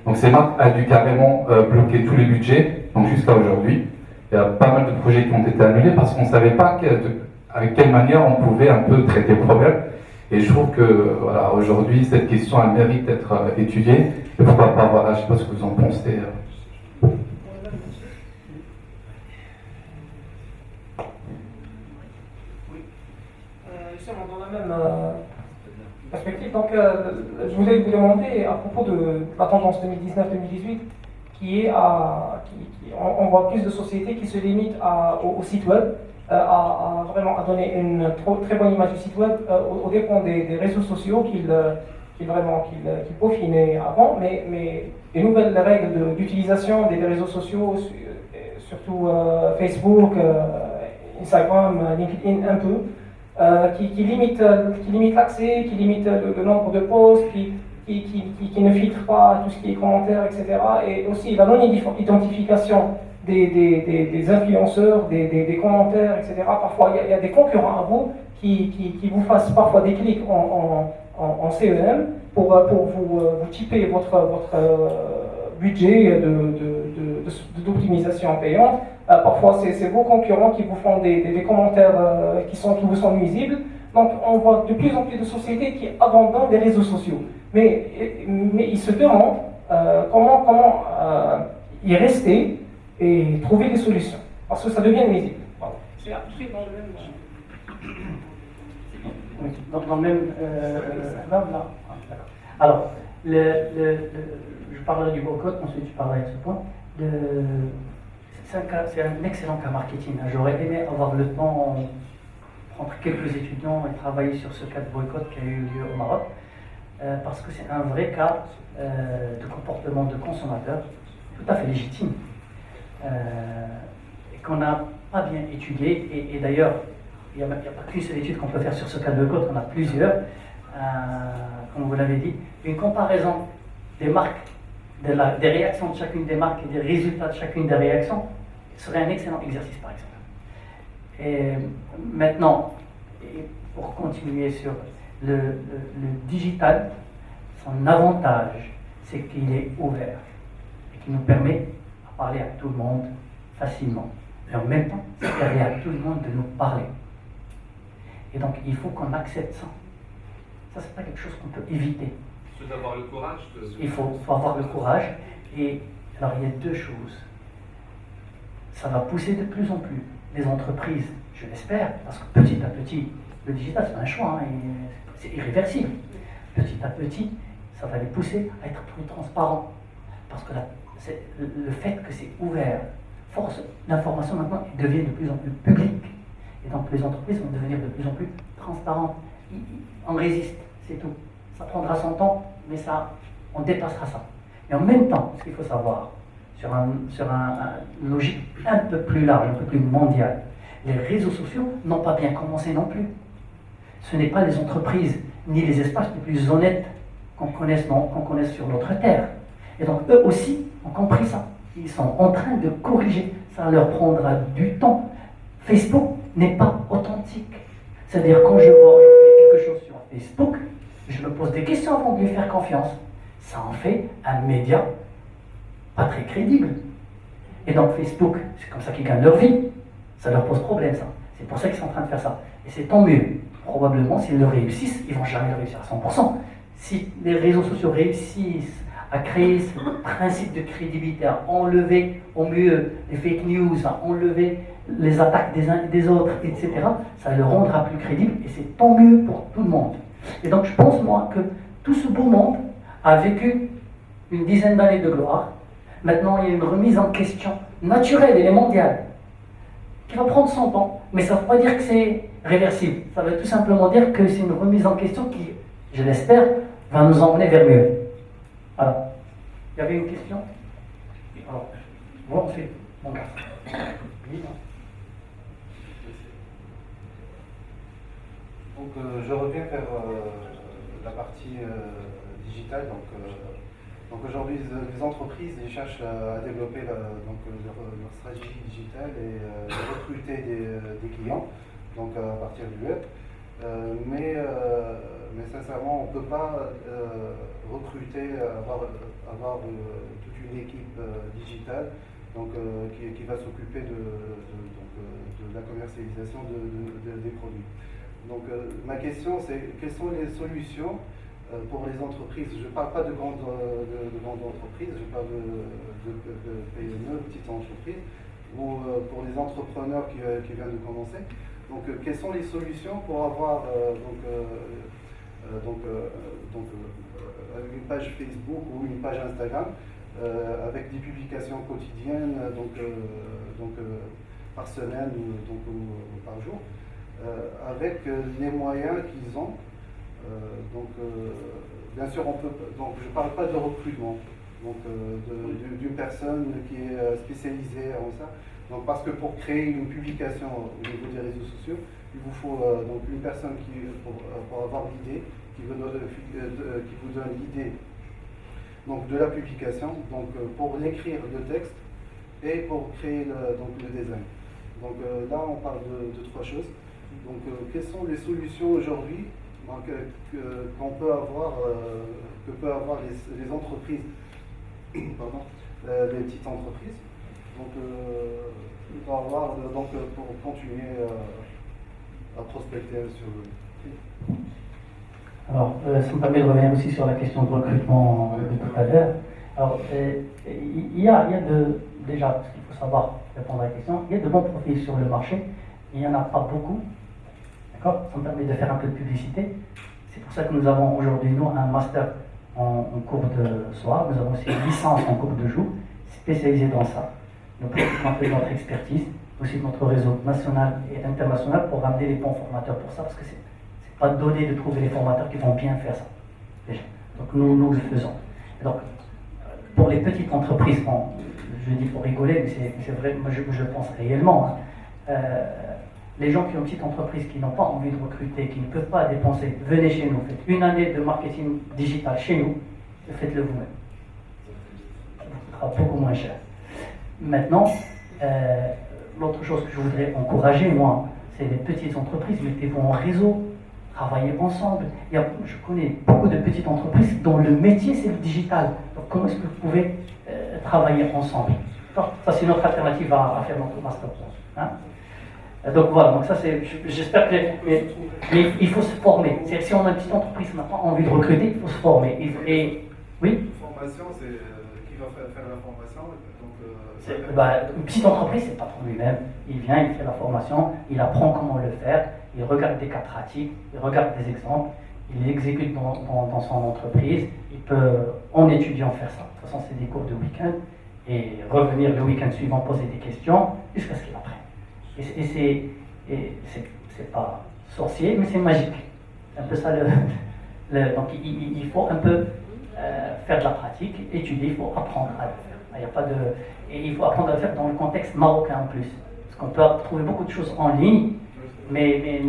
Donc ces marques a dû carrément bloquer tous les budgets, donc jusqu'à aujourd'hui. Il y a pas mal de projets qui ont été annulés parce qu'on ne savait pas avec quelle manière on pouvait un peu traiter le problème. Et je trouve que voilà, aujourd'hui, cette question elle mérite d'être étudiée. Et pourquoi pas, voilà, je ne sais pas ce que vous en pensez. Justement, dans la même perspective, donc, je voulais vous demander à propos de la tendance 2019-2018, on voit plus de sociétés qui se limitent au site web, vraiment à donner une très bonne image du site web au dépend des réseaux sociaux qu'ils peaufinaient avant, mais les nouvelles règles d'utilisation des réseaux sociaux, surtout Facebook, Instagram, LinkedIn un peu, qui limite l'accès, qui limite le nombre de posts, qui ne filtre pas tout ce qui est commentaires, etc. Et aussi la non-identification des influenceurs, des commentaires, etc. Parfois, il y a des concurrents à vous qui vous fassent parfois des clics en CEM pour vous typer votre budget d'optimisation payante. Parfois, c'est vos concurrents qui vous font des commentaires qui vous sont nuisibles. Donc, on voit de plus en plus de sociétés qui abandonnent les réseaux sociaux. Mais ils se demandent comment y rester et trouver des solutions. Parce que ça devient nuisible. Voilà. C'est à peu près dans le même... Oui, dans le même... là. D'accord. Alors, je parlerai du boycott, ensuite je parlerai de ce point. C'est un excellent cas marketing. J'aurais aimé avoir le temps, prendre quelques étudiants et travailler sur ce cas de boycott qui a eu lieu au Maroc, parce que c'est un vrai cas de comportement de consommateur tout à fait légitime, et qu'on n'a pas bien étudié. Et d'ailleurs, il n'y a pas qu'une seule étude qu'on peut faire sur ce cas de boycott, on a plusieurs, comme vous l'avez dit. Une comparaison des marques, des réactions de chacune des marques et des résultats de chacune des réactions serait un excellent exercice, par exemple. Et maintenant, pour continuer sur le digital, son avantage, c'est qu'il est ouvert et qu'il nous permet de parler à tout le monde facilement. Et en même temps, ça permet à tout le monde de nous parler. Et donc, il faut qu'on accepte ça. Ça, c'est pas quelque chose qu'on peut éviter. Il faut avoir le courage Il faut avoir le courage. Et alors, il y a deux choses. Ça va pousser de plus en plus les entreprises, je l'espère, parce que petit à petit, le digital, c'est un choix, hein, et c'est irréversible. Petit à petit, ça va les pousser à être plus transparents. Parce que le fait que c'est ouvert, force l'information maintenant devient de plus en plus publique. Et donc, les entreprises vont devenir de plus en plus transparentes. On résiste, c'est tout. Ça prendra son temps, mais on dépassera ça. Et en même temps, ce qu'il faut savoir, sur une logique un peu plus large, un peu plus mondiale, les réseaux sociaux n'ont pas bien commencé non plus. Ce n'est pas les entreprises ni les espaces les plus honnêtes qu'on connaisse sur notre terre. Et donc eux aussi ont compris ça. Ils sont en train de corriger. Ça leur prendra du temps. Facebook n'est pas authentique. C'est-à-dire quand je vois quelque chose sur Facebook, je me pose des questions avant de lui faire confiance. Ça en fait un média pas très crédible. Et donc Facebook, c'est comme ça qu'ils gagnent leur vie. Ça leur pose problème, ça. C'est pour ça qu'ils sont en train de faire ça. Et c'est tant mieux. Probablement, s'ils le réussissent, ils ne vont jamais le réussir à 100%. Si les réseaux sociaux réussissent à créer ce principe de crédibilité, à enlever au mieux les fake news, à enlever les attaques des uns et des autres, etc., ça le rendra plus crédible et c'est tant mieux pour tout le monde. Et donc je pense, moi, que tout ce beau monde a vécu une dizaine d'années de gloire. Maintenant, il y a une remise en question naturelle, elle est mondiale, qui va prendre son temps, mais ça ne veut pas dire que c'est réversible. Ça veut tout simplement dire que c'est une remise en question qui, je l'espère, va nous emmener vers mieux. Voilà. Il y avait une question? Alors, vous ensuite, mon gars. Oui, non. Donc je reviens vers la partie digitale. Donc aujourd'hui, les entreprises ils cherchent à développer leur stratégie digitale et recruter des clients donc à partir du web. Mais sincèrement, on ne peut pas recruter, avoir toute une équipe digitale donc, qui va s'occuper de la commercialisation des produits. Donc ma question c'est quelles sont les solutions pour les entreprises? Je ne parle pas de grandes entreprises, je parle de PME, petites entreprises, ou pour les entrepreneurs qui viennent de commencer. Donc quelles sont les solutions pour avoir une page Facebook ou une page Instagram avec des publications quotidiennes par semaine ou par jour, avec les moyens qu'ils ont. Bien sûr, je ne parle pas de recrutement, d'une personne qui est spécialisée en ça. Donc, parce que pour créer une publication au niveau des réseaux sociaux, il vous faut une personne pour avoir l'idée, qui vous donne l'idée de la publication, pour l'écrire le texte et pour créer le design. Donc là, on parle de trois choses. Donc, quelles sont les solutions aujourd'hui qu'on peut avoir, que peuvent avoir les entreprises, les petites entreprises, pour continuer à prospecter sur le. Alors, ça me permet de revenir aussi sur la question de recrutement de tout à l'heure. Alors, il y a déjà, parce qu'il faut savoir répondre à la question, il y a de bons profils sur le marché, il n'y en a pas beaucoup. D'accord? Ça me permet de faire un peu de publicité. C'est pour ça que nous avons aujourd'hui, nous, un master en cours de soir. Nous avons aussi une licence en cours de jour, spécialisée dans ça. Nous profitons un peu de notre expertise, aussi de notre réseau national et international pour ramener les bons formateurs pour ça, parce que c'est pas donné de trouver les formateurs qui vont bien faire ça, déjà. Donc nous le faisons. Et donc, pour les petites entreprises, bon, je le dis pour rigoler, mais c'est vrai, moi je le pense réellement, hein. Les gens qui ont une petite entreprise, qui n'ont pas envie de recruter, qui ne peuvent pas dépenser, venez chez nous, faites une année de marketing digital chez nous, et faites-le vous-même. Ça vous coûtera beaucoup moins cher. Maintenant, l'autre chose que je voudrais encourager, moi, c'est les petites entreprises, mettez-vous en réseau, travaillez ensemble. Je connais beaucoup de petites entreprises dont le métier c'est le digital. Donc comment est-ce que vous pouvez travailler ensemble? Ça c'est notre alternative à faire notre master. Hein? Donc voilà, donc ça c'est, j'espère que, mais il faut se former. Si on a une petite entreprise, on n'a pas envie de recruter, il faut se former. Oui. Formation, c'est qui va faire la formation? Une petite entreprise, c'est pas pour lui-même. Il vient, il fait la formation, il apprend comment le faire, il regarde des cas pratiques, il regarde des exemples, il l'exécute dans son entreprise. Il peut, en étudiant, faire ça. De toute façon, c'est des cours de week-end et revenir le week-end suivant poser des questions jusqu'à ce qu'il apprenne. Et c'est pas sorcier, mais c'est magique. C'est un peu ça donc il faut un peu faire de la pratique, étudier, il faut apprendre à le faire. Il y a pas de, et il faut apprendre à le faire dans le contexte marocain en plus. Parce qu'on peut trouver beaucoup de choses en ligne, mais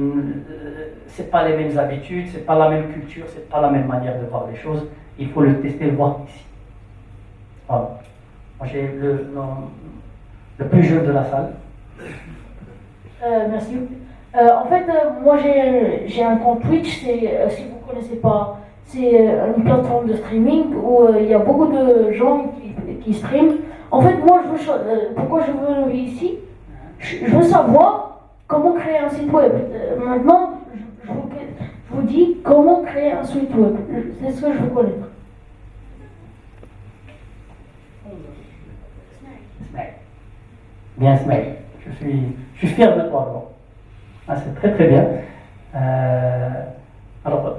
c'est pas les mêmes habitudes, c'est pas la même culture, c'est pas la même manière de voir les choses. Il faut le tester, le voir ici. Voilà. Moi j'ai le plus jeune de la salle. Merci. En fait, moi j'ai un compte Twitch, si vous ne connaissez pas, c'est une plateforme de streaming où il y a beaucoup de gens qui streament. En fait, moi, pourquoi je veux venir ici? Je veux savoir comment créer un site web. Maintenant, je vous dis comment créer un site web. C'est ce que je veux connaître. Bien, Ismaël, je suis fier de toi, alors. Ah, c'est très très bien. Alors,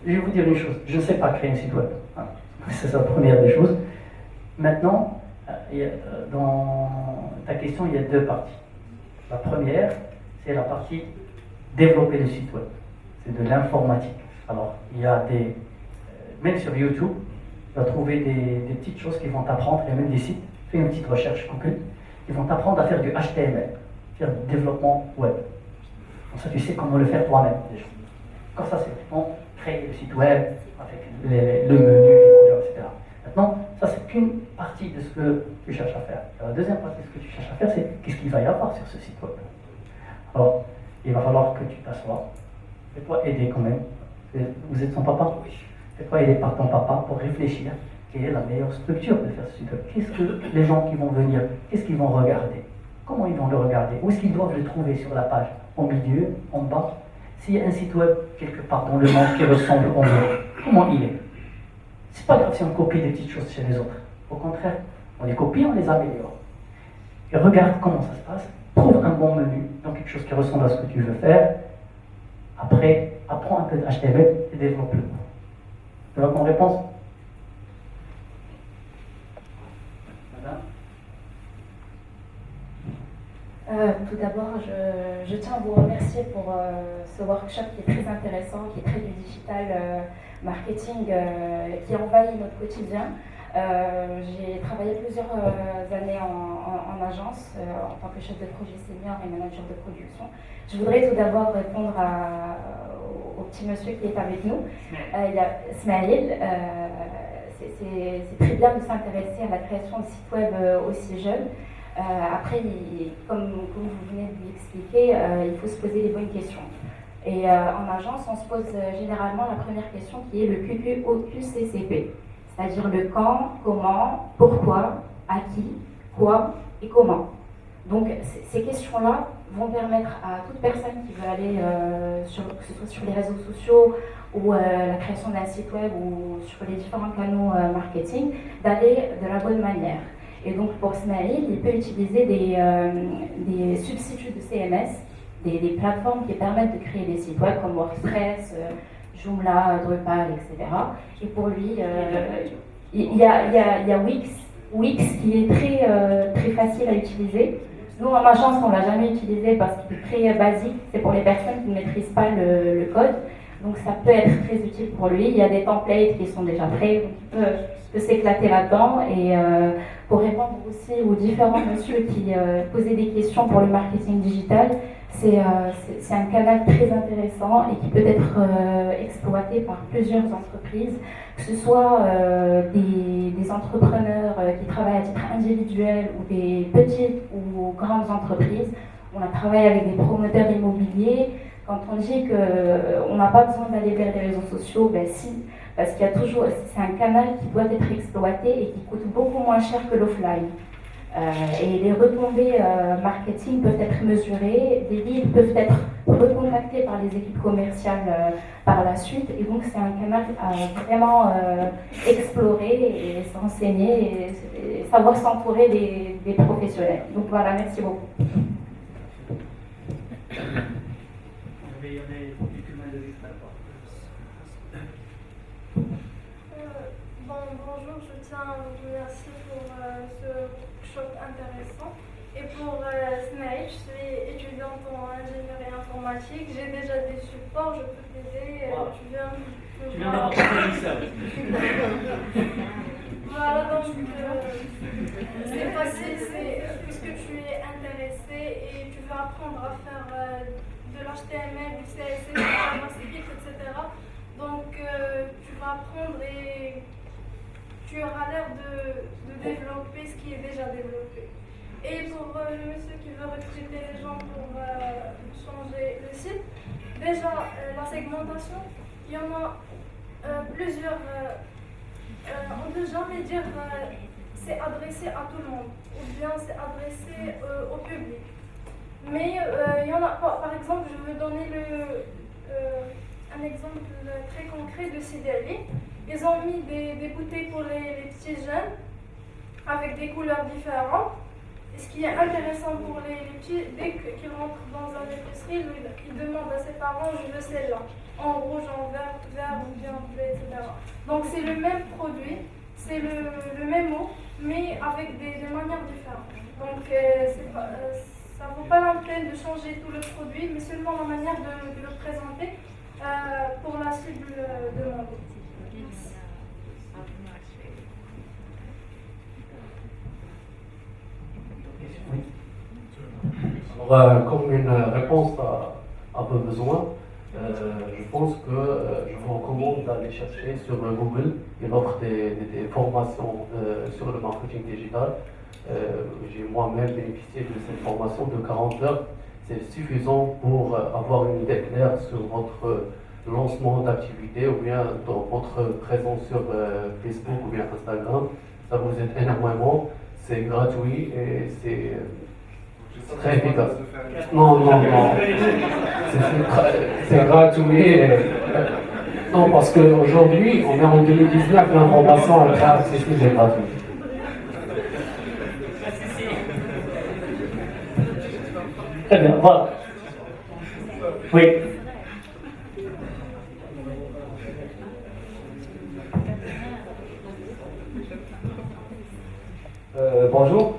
je vais vous dire une chose, je ne sais pas créer un site web. Hein. C'est la première des choses. Maintenant, dans ta question, il y a deux parties. La première, c'est la partie développer le site web. C'est de l'informatique. Alors, il y a même sur YouTube, tu vas trouver des petites choses qui vont t'apprendre, il y a même des sites, fais une petite recherche Google, qui vont t'apprendre à faire du HTML, faire du développement web. Comme ça, tu sais comment le faire toi-même, déjà. Comme ça, c'est vraiment créer le site web, avec le menu, les couleurs, etc. Maintenant, ça, c'est qu'une partie de ce que tu cherches à faire. La deuxième partie de ce que tu cherches à faire, c'est qu'est-ce qu'il va y avoir sur ce site web. Alors, il va falloir que tu t'assoies. Fais-toi aider quand même. Vous êtes son papa? Oui. Fais-toi aider par ton papa pour réfléchir quelle est la meilleure structure de faire ce site web. Qu'est-ce que les gens qui vont venir, qu'est-ce qu'ils vont regarder? Comment ils vont le regarder? Où est-ce qu'ils doivent le trouver sur la page? Au milieu? En bas? S'il y a un site web quelque part dans le monde qui ressemble au mien, comment il est? C'est pas grave si on copie des petites choses chez les autres. Au contraire, on les copie, on les améliore. Et regarde comment ça se passe. Trouve un bon menu, donc quelque chose qui ressemble à ce que tu veux faire. Après, apprends un peu de HTML et développe-le. Tu vois mon réponse? Madame? Tout d'abord, je tiens à vous remercier pour ce workshop qui est très intéressant, qui est très du digital marketing, qui envahit notre quotidien. J'ai travaillé plusieurs années en agence en tant que chef de projet senior et manager de production. Je voudrais tout d'abord répondre au petit monsieur qui est avec nous. Il y a Smaïl. C'est très bien de s'intéresser à la création de sites web aussi jeunes. Après, comme vous venez de l'expliquer, il faut se poser les bonnes questions. Et en agence, on se pose généralement la première question qui est le QQOQCCP, c'est-à-dire le quand, comment, pourquoi, à qui, quoi et comment. Donc ces questions-là vont permettre à toute personne qui veut aller, que ce soit sur les réseaux sociaux ou la création d'un site web ou sur les différents canaux marketing, d'aller de la bonne manière. Et donc pour Smaïl, il peut utiliser des substituts de CMS, des plateformes qui permettent de créer des sites web comme WordPress, Joomla, Drupal, etc. Et pour lui, il y a Wix qui est très facile à utiliser. Nous, en agence, on ne l'a jamais utilisé parce qu'il est très basique. C'est pour les personnes qui ne maîtrisent pas le code. Donc ça peut être très utile pour lui. Il y a des templates qui sont déjà prêts, donc il peut s'éclater là-dedans. Et pour répondre aussi aux différents messieurs qui posaient des questions pour le marketing digital, c'est un canal très intéressant et qui peut être exploité par plusieurs entreprises, que ce soit des entrepreneurs qui travaillent à titre individuel ou des petites ou grandes entreprises. On a travaillé avec des promoteurs immobiliers. Quand on dit qu'on n'a pas besoin d'aller vers les réseaux sociaux, ben si, parce qu'il y a toujours, c'est un canal qui doit être exploité et qui coûte beaucoup moins cher que l'offline. Et les retombées marketing peuvent être mesurées, des leads peuvent être recontactés par les équipes commerciales par la suite, et donc c'est un canal à vraiment explorer et s'enseigner et savoir s'entourer des professionnels. Donc voilà, merci beaucoup. Bonjour, je tiens à vous remercier pour ce workshop intéressant. Et pour Smaïl, je suis étudiante en ingénierie informatique. J'ai déjà des supports, je peux t'aider. Wow. Tu viens d'avoir ton professeur. Voilà, donc c'est facile, puisque tu es intéressé et tu veux apprendre à faire de l'HTML, du CSS, du JavaScript, etc. Donc tu vas apprendre et tu auras l'air de développer ce qui est déjà développé. Et pour le monsieur qui veut recruter les gens pour changer le site, déjà la segmentation, il y en a plusieurs. On ne peut jamais dire c'est adressé à tout le monde ou bien c'est adressé au public. Mais il y en a, par exemple, je veux donner un exemple très concret de Sideli. Ils ont mis des bouteilles pour les petits jeunes avec des couleurs différentes. ce qui est intéressant pour les petits, dès qu'ils rentrent dans un épicerie, ils demandent à ses parents, je veux celle-là, en rouge, en vert ou bien en bleu, etc. Donc c'est le même produit, c'est le même mot, mais avec des manières différentes. Donc ça ne vaut pas la peine de changer tout le produit, mais seulement la manière de le présenter pour la cible demandée. Alors, comme une réponse à vos besoins, je pense que je vous recommande d'aller chercher sur Google. Il offre des formations sur le marketing digital. J'ai moi-même bénéficié de cette formation de 40 heures. C'est suffisant pour avoir une idée claire sur votre lancement d'activité ou bien dans votre présence sur Facebook ou bien Instagram. Ça vous aide énormément. C'est gratuit et c'est très efficace. Non. C'est gratuit. Non, parce qu'aujourd'hui, on est en 2019, l'information est très accessible et gratuite. Très bien, voilà. Oui. Bonjour.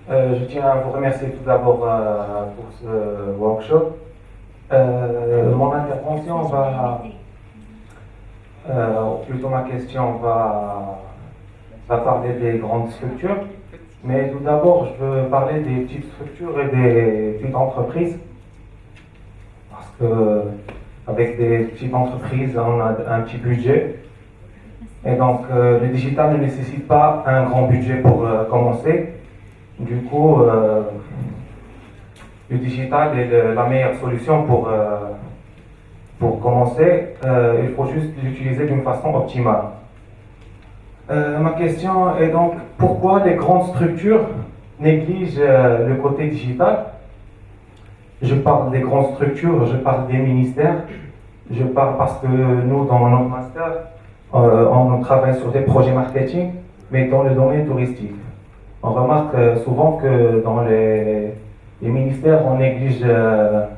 Je tiens à vous remercier tout d'abord pour ce workshop. Mon intervention plutôt ma question va parler des grandes structures. Mais tout d'abord, je veux parler des petites structures et des petites entreprises. Parce que avec des petites entreprises, on a un petit budget. Et donc, le digital ne nécessite pas un grand budget pour commencer. Du coup, le digital est la meilleure solution pour commencer. Il faut juste l'utiliser d'une façon optimale. Ma question est donc, pourquoi les grandes structures négligent le côté digital? Je parle des grandes structures, je parle des ministères, je parle parce que nous, dans notre master, on travaille sur des projets marketing, mais dans le domaine touristique. On remarque souvent que dans les ministères, on néglige le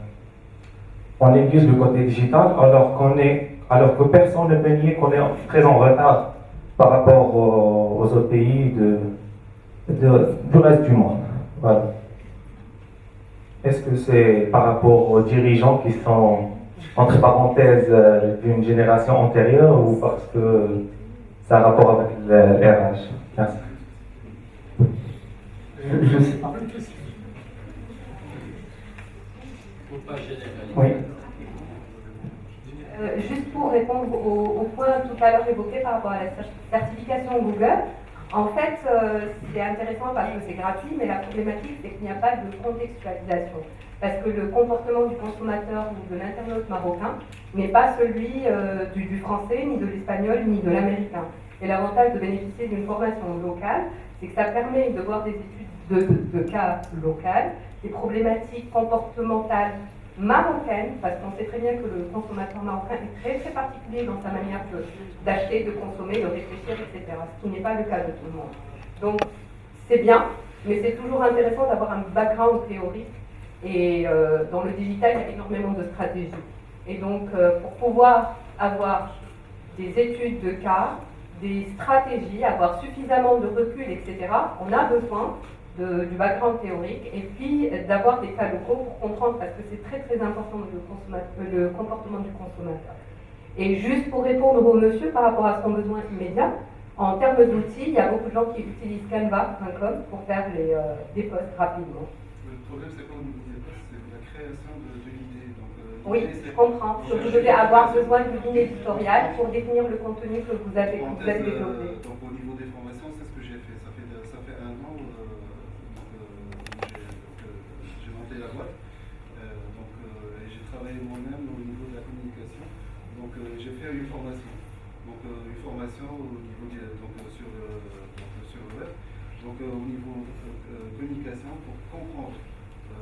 côté digital, alors que personne ne peut nier qu'on est très en retard par rapport aux autres pays du reste du monde. Voilà. Est-ce que c'est par rapport aux dirigeants qui sont, entre parenthèses, d'une génération antérieure ou parce que ça a rapport avec le RH? Merci. Je sais pas. Oui. Juste pour répondre au point tout à l'heure évoqué par rapport à la certification Google, en fait, c'est intéressant parce que c'est gratuit, mais la problématique, c'est qu'il n'y a pas de contextualisation. Parce que le comportement du consommateur ou de l'internaute marocain n'est pas celui du français, ni de l'espagnol, ni de l'américain. Et l'avantage de bénéficier d'une formation locale, c'est que ça permet de voir des études de cas locales, des problématiques comportementales marocaines, parce qu'on sait très bien que le consommateur marocain est très très particulier dans sa manière d'acheter, de consommer, de réfléchir, etc. Ce qui n'est pas le cas de tout le monde. Donc c'est bien, mais c'est toujours intéressant d'avoir un background théorique. Et dans le digital, il y a énormément de stratégies. Et donc pour pouvoir avoir des études de cas, des stratégies, avoir suffisamment de recul, etc., on a besoin du background théorique et puis d'avoir des cas locaux pour comprendre, parce que c'est très très important le comportement du consommateur. Et juste pour répondre au monsieur par rapport à son besoin immédiat, en termes d'outils, il y a beaucoup de gens qui utilisent Canva.com pour faire des posts rapidement. Le problème, c'est pas au niveau des posts, c'est la création de l'idée. Oui, je comprends. Que vous devez avoir besoin d'une ligne éditoriale pour définir le contenu que vous avez développé. Donc au niveau des formations, c'est ce que j'ai fait. Ça fait 1 an j'ai monté la boîte. Et j'ai travaillé moi-même au niveau de la communication. Donc j'ai fait une formation. Donc une formation au niveau sur le web. Donc au niveau communication pour comprendre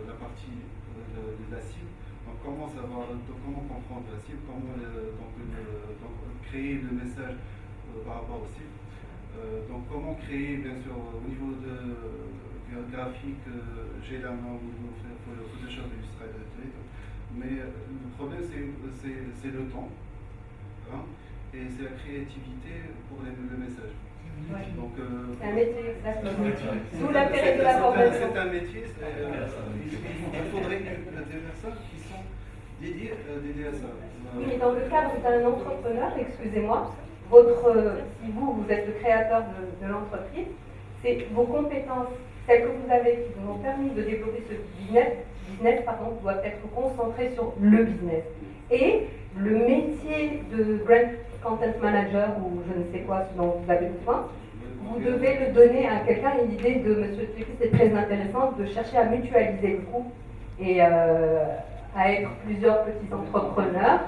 la partie de la cible. Donc comment comprendre la cible, comment créer le message par rapport aux cibles. Donc comment créer, bien sûr, au niveau graphique, j'ai la main pour le Photoshop et Illustrator. Mais le problème, c'est le temps, hein, et c'est la créativité pour le message. Ouais. Donc, c'est un métier, exactement. D'où l'intérêt de la formation. C'est un métier, il faudrait des personnes qui sont dédiées à ça. Oui, mais dans le cadre d'un entrepreneur, excusez-moi, si vous êtes le créateur de l'entreprise, c'est vos compétences, celles que vous avez, qui vous ont permis de développer ce business doivent être concentrées sur le business. Et le métier de brand content manager ou je ne sais quoi, ce dont vous avez besoin, vous devez le donner à quelqu'un. Et l'idée de M. Trépi, c'est très intéressant de chercher à mutualiser le coût et à être plusieurs petits entrepreneurs.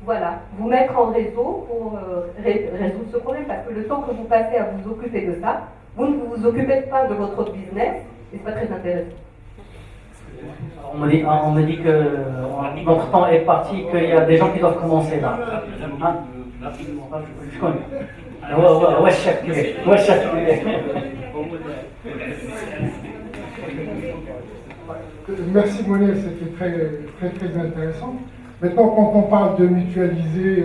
Voilà, vous mettre en réseau pour résoudre ce problème, parce que le temps que vous passez à vous occuper de ça, vous ne vous occupez pas de votre autre business et c'est pas très intéressant. On me dit que notre temps est parti, qu'il y a des gens qui doivent commencer là. Hein? Je connais. Ouais, chef. Merci Monet, c'était très intéressant. Maintenant, quand on parle de mutualiser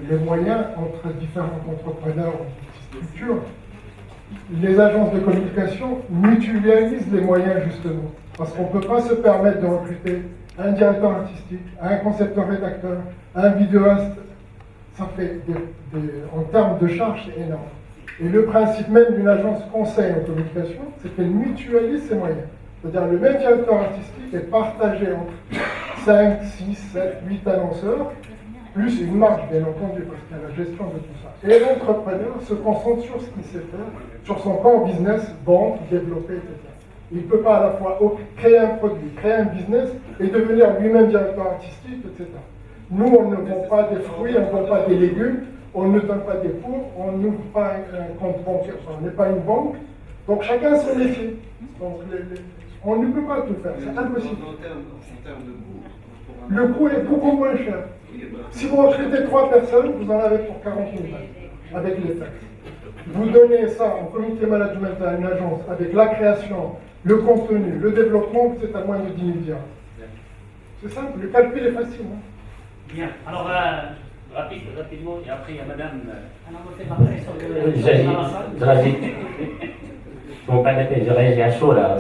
les moyens entre différents entrepreneurs ou structures, les agences de communication mutualisent les moyens justement. Parce qu'on ne peut pas se permettre de recruter un directeur artistique, un concepteur rédacteur, un vidéaste. Ça fait en termes de charges, c'est énorme. Et le principe même d'une agence conseil en communication, c'est qu'elle mutualise ses moyens. C'est-à-dire le même directeur artistique est partagé entre 5, 6, 7, 8 annonceurs, plus une marge bien entendu, parce qu'il y a la gestion de tout ça. Et l'entrepreneur se concentre sur ce qu'il sait faire, sur son core business, vendre, développer, etc. Il ne peut pas à la fois créer un produit, créer un business et devenir lui-même directeur artistique, etc. Nous, on ne vend pas des fruits, on ne vend pas des légumes, on ne donne pas des cours, on n'ouvre pas un compte bancaire, on n'est pas une banque. Donc chacun a son métier. Donc on ne peut pas tout faire, c'est impossible. En termes de coût, le coût est beaucoup moins cher. Si vous recrutez 3 personnes, vous en avez pour 40 000 balles avec les taxes. Vous donnez ça en comité management à une agence avec la création, le contenu, le développement, c'est à moins de 10 000 dirhams. C'est simple, le calcul est facile. Hein. Bien, alors rapidement, et après il y a madame. Si vous me permettez, je réagis à chaud là.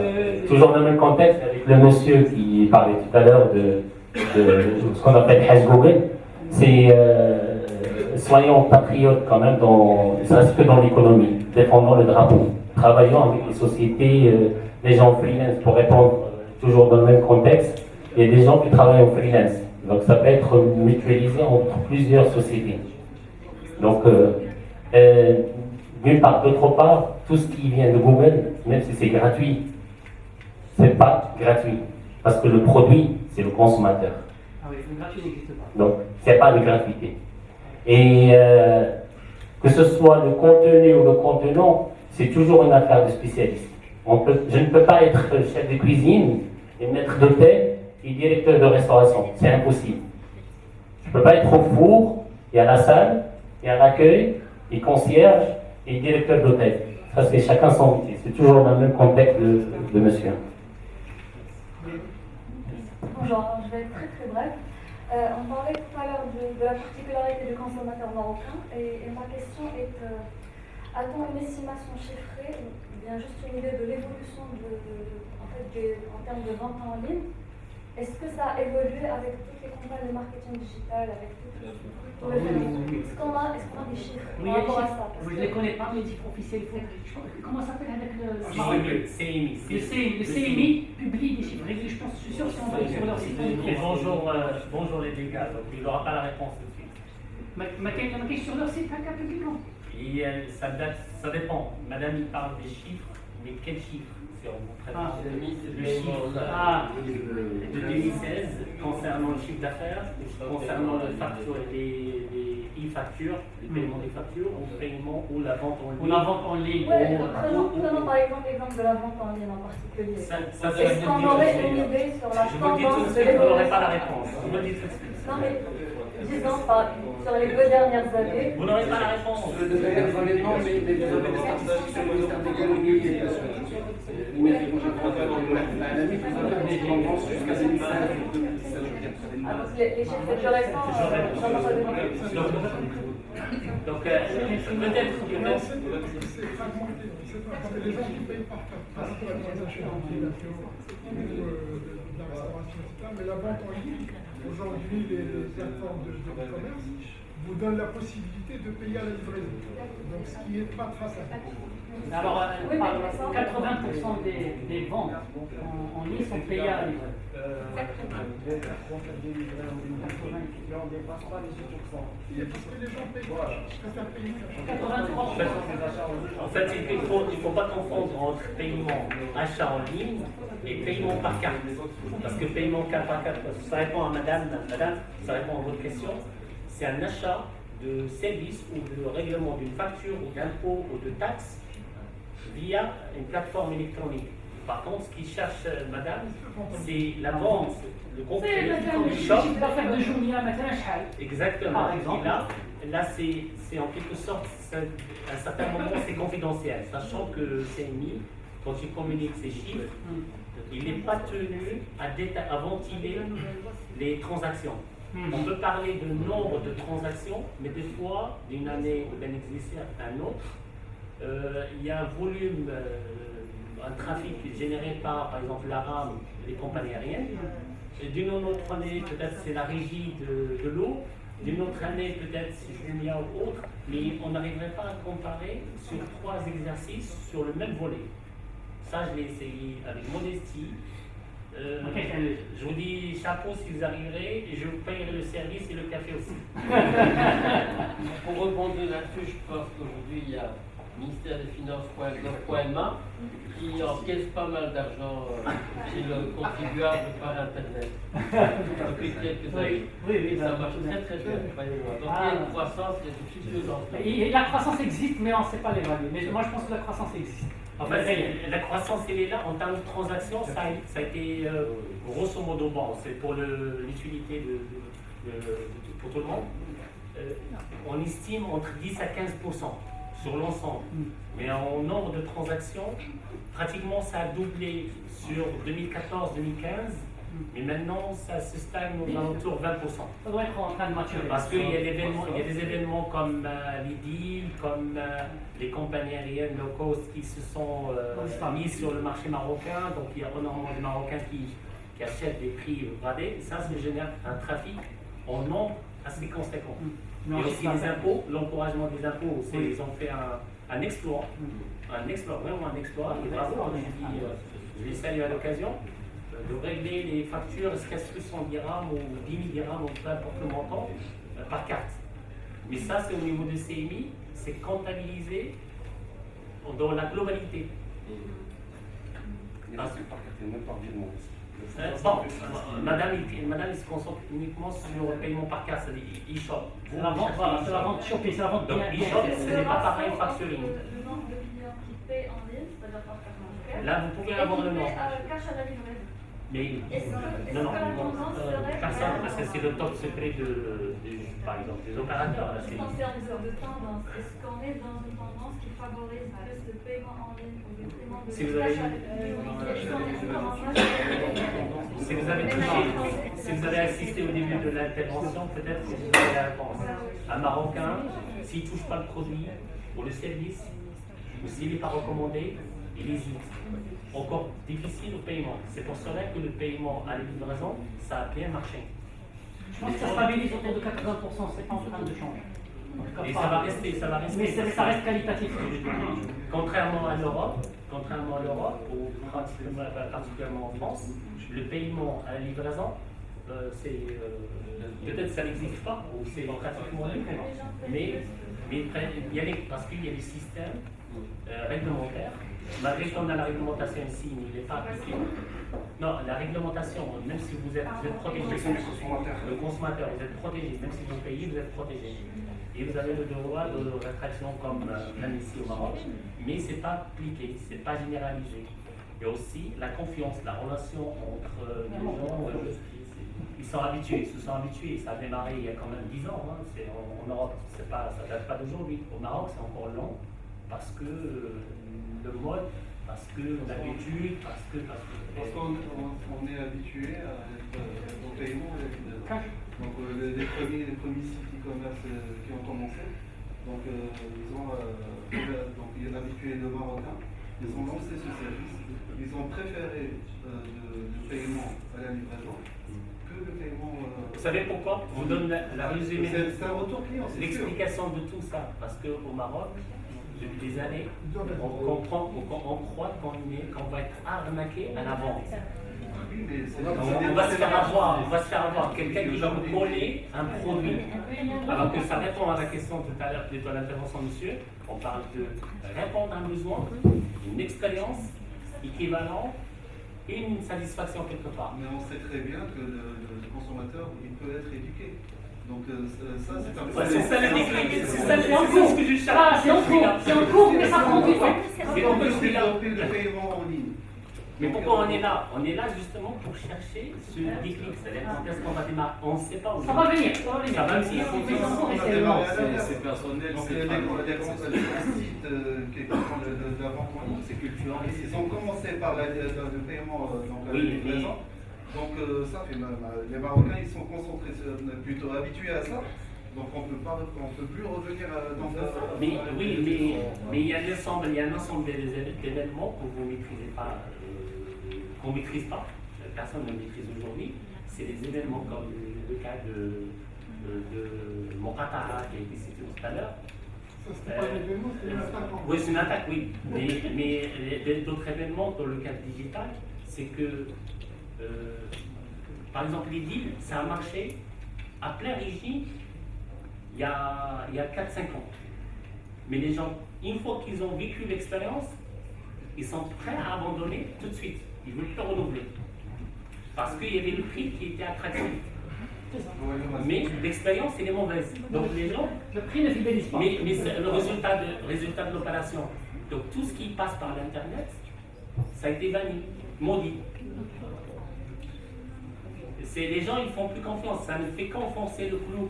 Toujours dans le même contexte, avec le monsieur qui parlait tout à l'heure de ce qu'on appelle Hajj Google. C'est soyons patriotes quand même, ça reste que dans l'économie, défendons le drapeau, travaillons avec les sociétés, les gens freelance, pour répondre toujours dans le même contexte. Il y a des gens qui travaillent en freelance, donc ça peut être mutualisé entre plusieurs sociétés. Donc, d'une part, d'autre part, tout ce qui vient de Google, même si c'est gratuit, c'est pas gratuit, parce que le produit, c'est le consommateur. Ah oui, le gratuit n'existe pas. Donc, c'est pas de gratuité. Et que ce soit le contenu ou le contenant, c'est toujours une affaire de spécialiste. Je ne peux pas être chef de cuisine et maître d'hôtel et directeur de restauration. C'est impossible. Je ne peux pas être au four et à la salle et à l'accueil et concierge et directeur d'hôtel. Ça, c'est chacun son métier. C'est toujours dans le même contexte de monsieur. Bonjour, je vais être très bref. On parlait tout à l'heure de la particularité du consommateur marocain et ma question est a-t-on une estimation chiffrée ou bien juste une idée de l'évolution en termes de vente en ligne? Est-ce que ça a évolué avec toutes les campagnes de marketing digital, avec tous les Est-ce qu'on a des chiffres par rapport à ça? Je ne les connais pas, mais les chiffres officiels, comment ça s'appelle avec le CMI? Le CMI publie des chiffres. Je suis sûr que si on va sur leur site, on les trouve. Bonjour les dégâts, donc il n'aura pas la réponse tout de suite. Ma question sur leur site, publiquement. Ça dépend. Madame, il parle des chiffres, mais quels chiffres? Le chiffre de 2016 concernant le chiffre d'affaires, concernant les factures, les e-factures, le paiement des factures, ou le paiement ou la vente en ligne. Ou la vente en ligne. Prenons par exemple l'exemple de la vente en ligne en particulier. Est-ce qu'on aurait une idée sur la tendance de l'évolution? Je vous n'aurez pas la réponse. Je vous le dis tout de suite. Non mais disons, sur les 2 dernières années. Vous n'aurez pas la réponse. Les 2 dernières années, non, mais vous avez des statistiques sur le ministère de l'économie et numérique. Moi, j'ai trouvé l'année que vous avez des tendances jusqu'à 2016. Les chiffres plus récents, j'en ai pas donné. Donc, peut-être. C'est fragmenté. C'est les gens qui payent par carte, par rapport à la transaction de la restauration, etc. Mais la vente en ligne, aujourd'hui, les plateformes de e-commerce vous donnent la possibilité de payer à la livraison. Donc, ce qui n'est pas traçable. Alors, 80% des ventes en ligne sont payées à la livraison. Parce que les gens payent pas. Je préfère payer. 83%. En fait, il ne faut pas confondre entre paiement achat en ligne et paiement par carte. Parce que paiement carte par carte, ça répond à madame, ça répond à votre question. C'est un achat de service ou de règlement d'une facture ou d'impôt ou de taxe via une plateforme électronique. Par contre, ce qu'il cherche madame, c'est la vente, le concret, le shop. Exactement. Par exemple. Et là c'est en quelque sorte, à un certain moment, c'est confidentiel, sachant que le CMI, quand il communique ses chiffres, il n'est pas tenu à ventiler les transactions. On peut parler de nombre de transactions, mais des fois, d'une année ou d'un exercice à un autre, il y a un volume, un trafic généré par exemple, la RAM, les compagnies aériennes. D'une autre année, peut-être c'est la régie de l'eau. D'une autre année, peut-être c'est Julia ou autre. Mais on n'arriverait pas à comparer sur 3 exercices sur le même volet. Ça, je l'ai essayé avec modestie. Je vous dis chapeau si vous arriverez et je vous payerai le service et le café aussi. Pour rebondir là-dessus, je pense qu'aujourd'hui il y a ministère des Finances.gouv.ma qui encaisse pas mal d'argent chez le contribuable par Internet depuis quelques années. Oui, ça marche très très bien, croyez-moi. Donc il y a une croissance, il y a des futurs emplois. La croissance existe, mais on ne sait pas l'évaluer. Mais moi je pense que la croissance existe. En fait, la croissance, elle est là. En termes de transactions, ça a été grosso modo bon. C'est pour l'utilité pour tout le monde. On estime entre 10 à 15% sur l'ensemble. Mais en nombre de transactions, pratiquement ça a doublé sur 2014-2015. Mais maintenant, ça se stagne aux alentours de 20%. Ça doit être en train de maturer. Parce qu'il y a des événements comme les deals, comme les compagnies aériennes low cost qui se sont mis sur le marché marocain. Donc il y a énormément de Marocains qui achètent des prix bradés. Ça génère un trafic en nombre assez conséquent. Il y a aussi les impôts, l'encouragement des impôts, ils ont fait un exploit. Vraiment un exploit. Et bravo, je les salue à l'occasion. De régler les factures, est-ce qu'elles sont 100 dirhams ou 10 000 dirhams ou peu importe le montant, par carte. Mais ça, c'est au niveau de CMI, c'est comptabilisé dans la globalité. Par carte et même par virement. Madame, il se concentre uniquement sur le paiement par carte, c'est-à-dire e-shop. C'est la vente shopping, c'est la vente donc e-shop, ce n'est pas pareil factoring. Le nombre de clients qui paient en ligne, c'est-à-dire par carte bancaire. Là, vous pouvez avoir le nom. Cash à la livraison. Mais non, personne, parce que c'est le top secret par exemple, des opérateurs. En termes de tendance, est-ce qu'on est dans une tendance qui favorise plus le paiement en ligne au détriment de si vous avez assisté au début de l'intervention, peut-être que vous avez la réponse. Un Marocain, s'il ne touche pas le produit ou le service, ou s'il n'est pas recommandé, il hésite. Encore difficile au paiement. C'est pour cela que le paiement à la livraison, ça a bien marché. Je pense que ça stabilise autour de 80%, c'est pas en train de changer. Et ça va rester. Mais ça reste qualitatif. Contrairement à l'Europe, ou particulièrement en France, le paiement à la livraison, peut-être ça n'existe pas, ou c'est pratiquement nul, mais parce qu'il y a des systèmes réglementaires. Malgré qu'on a la réglementation ici, mais il n'est pas appliqué. Non, la réglementation, même si vous êtes protégé, le consommateur, vous êtes protégé, même si vous payez, vous êtes protégé. Et vous avez le droit de rétraction comme même ici au Maroc, mais ce n'est pas appliqué, ce n'est pas généralisé. Et aussi la confiance, la relation entre les gens. ils sont habitués, ils se sont habitués. Ça a démarré il y a quand même 10 ans. Hein. En Europe, ça ne date pas d'aujourd'hui. Au Maroc, c'est encore long parce que le mode, parce que l'habitude, parce que. Parce qu'on est habitué au paiement. Donc les premiers sites e-commerce qui ont commencé, donc il y a l'habitué de Marocains, ils ont lancé ce service, ils ont préféré le paiement à la livraison que le paiement. Vous savez pourquoi? Je vous donne la résumé. C'est un retour client, c'est l'explication de tout ça. Parce qu'au Maroc, depuis des années, on croit qu'on va être arnaqué à la vente. On va se faire avoir quelqu'un qui va vous coller un produit. Alors que ça répond à la question tout à l'heure de l'intervention de monsieur. On parle de répondre à un besoin, une expérience équivalente et une satisfaction quelque part. Mais on sait très bien que le consommateur, il peut être éduqué. Donc ça, c'est un c'est ça le déclic, c'est en cours que je cherche. Ah, c'est en cours, mais ça prend du temps. Et on peut développer le paiement en ligne. Mais pourquoi on est là? On est là justement pour chercher ce déclic. C'est-à-dire quand est-ce qu'on va démarrer? On ne sait pas. Ça va venir, Ça va venir. C'est personnel. Donc les grands sites qui font de la vente en ligne, c'est culturel. Ils ont commencé par le paiement, donc la livraison. Donc ça fait mal. Les Marocains, ils sont concentrés, plutôt habitués à ça. Donc on peut plus revenir dans ça. Mais oui, mais il y a un ensemble d'événements que vous ne maîtrisez pas, qu'on ne maîtrise pas. Personne ne maîtrise aujourd'hui. C'est des événements comme le cas de Moqata'a qui a été cité tout à l'heure. C'est pas un événement, c'est une attaque. Oui, c'est une attaque, oui. Mais d'autres événements dans le cadre digital, c'est que par exemple, les deals, ça a marché à plein régime il y a 4-5 ans. Mais les gens, une fois qu'ils ont vécu l'expérience, ils sont prêts à abandonner tout de suite. Ils ne veulent plus renouveler. Parce qu'il y avait le prix qui était attractif. Mais l'expérience, elle est mauvaise. Donc les gens. Le prix ne fidélise pas. Mais c'est le résultat de l'opération. Donc tout ce qui passe par l'Internet, ça a été banni, maudit. Les gens, ils font plus confiance. Ça ne fait qu'enfoncer le clou.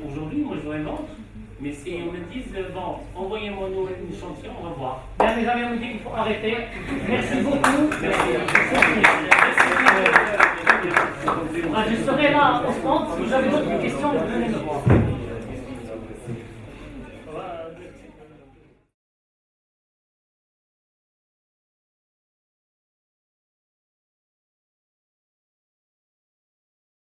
Aujourd'hui, moi je voudrais vendre, mais si on me dit, bon, envoyez-moi une chanson, on va voir. Bien, mes amis, on me dit qu'il faut arrêter. Merci beaucoup. Je serai là au stand. Si vous avez d'autres questions, vous venez me voir.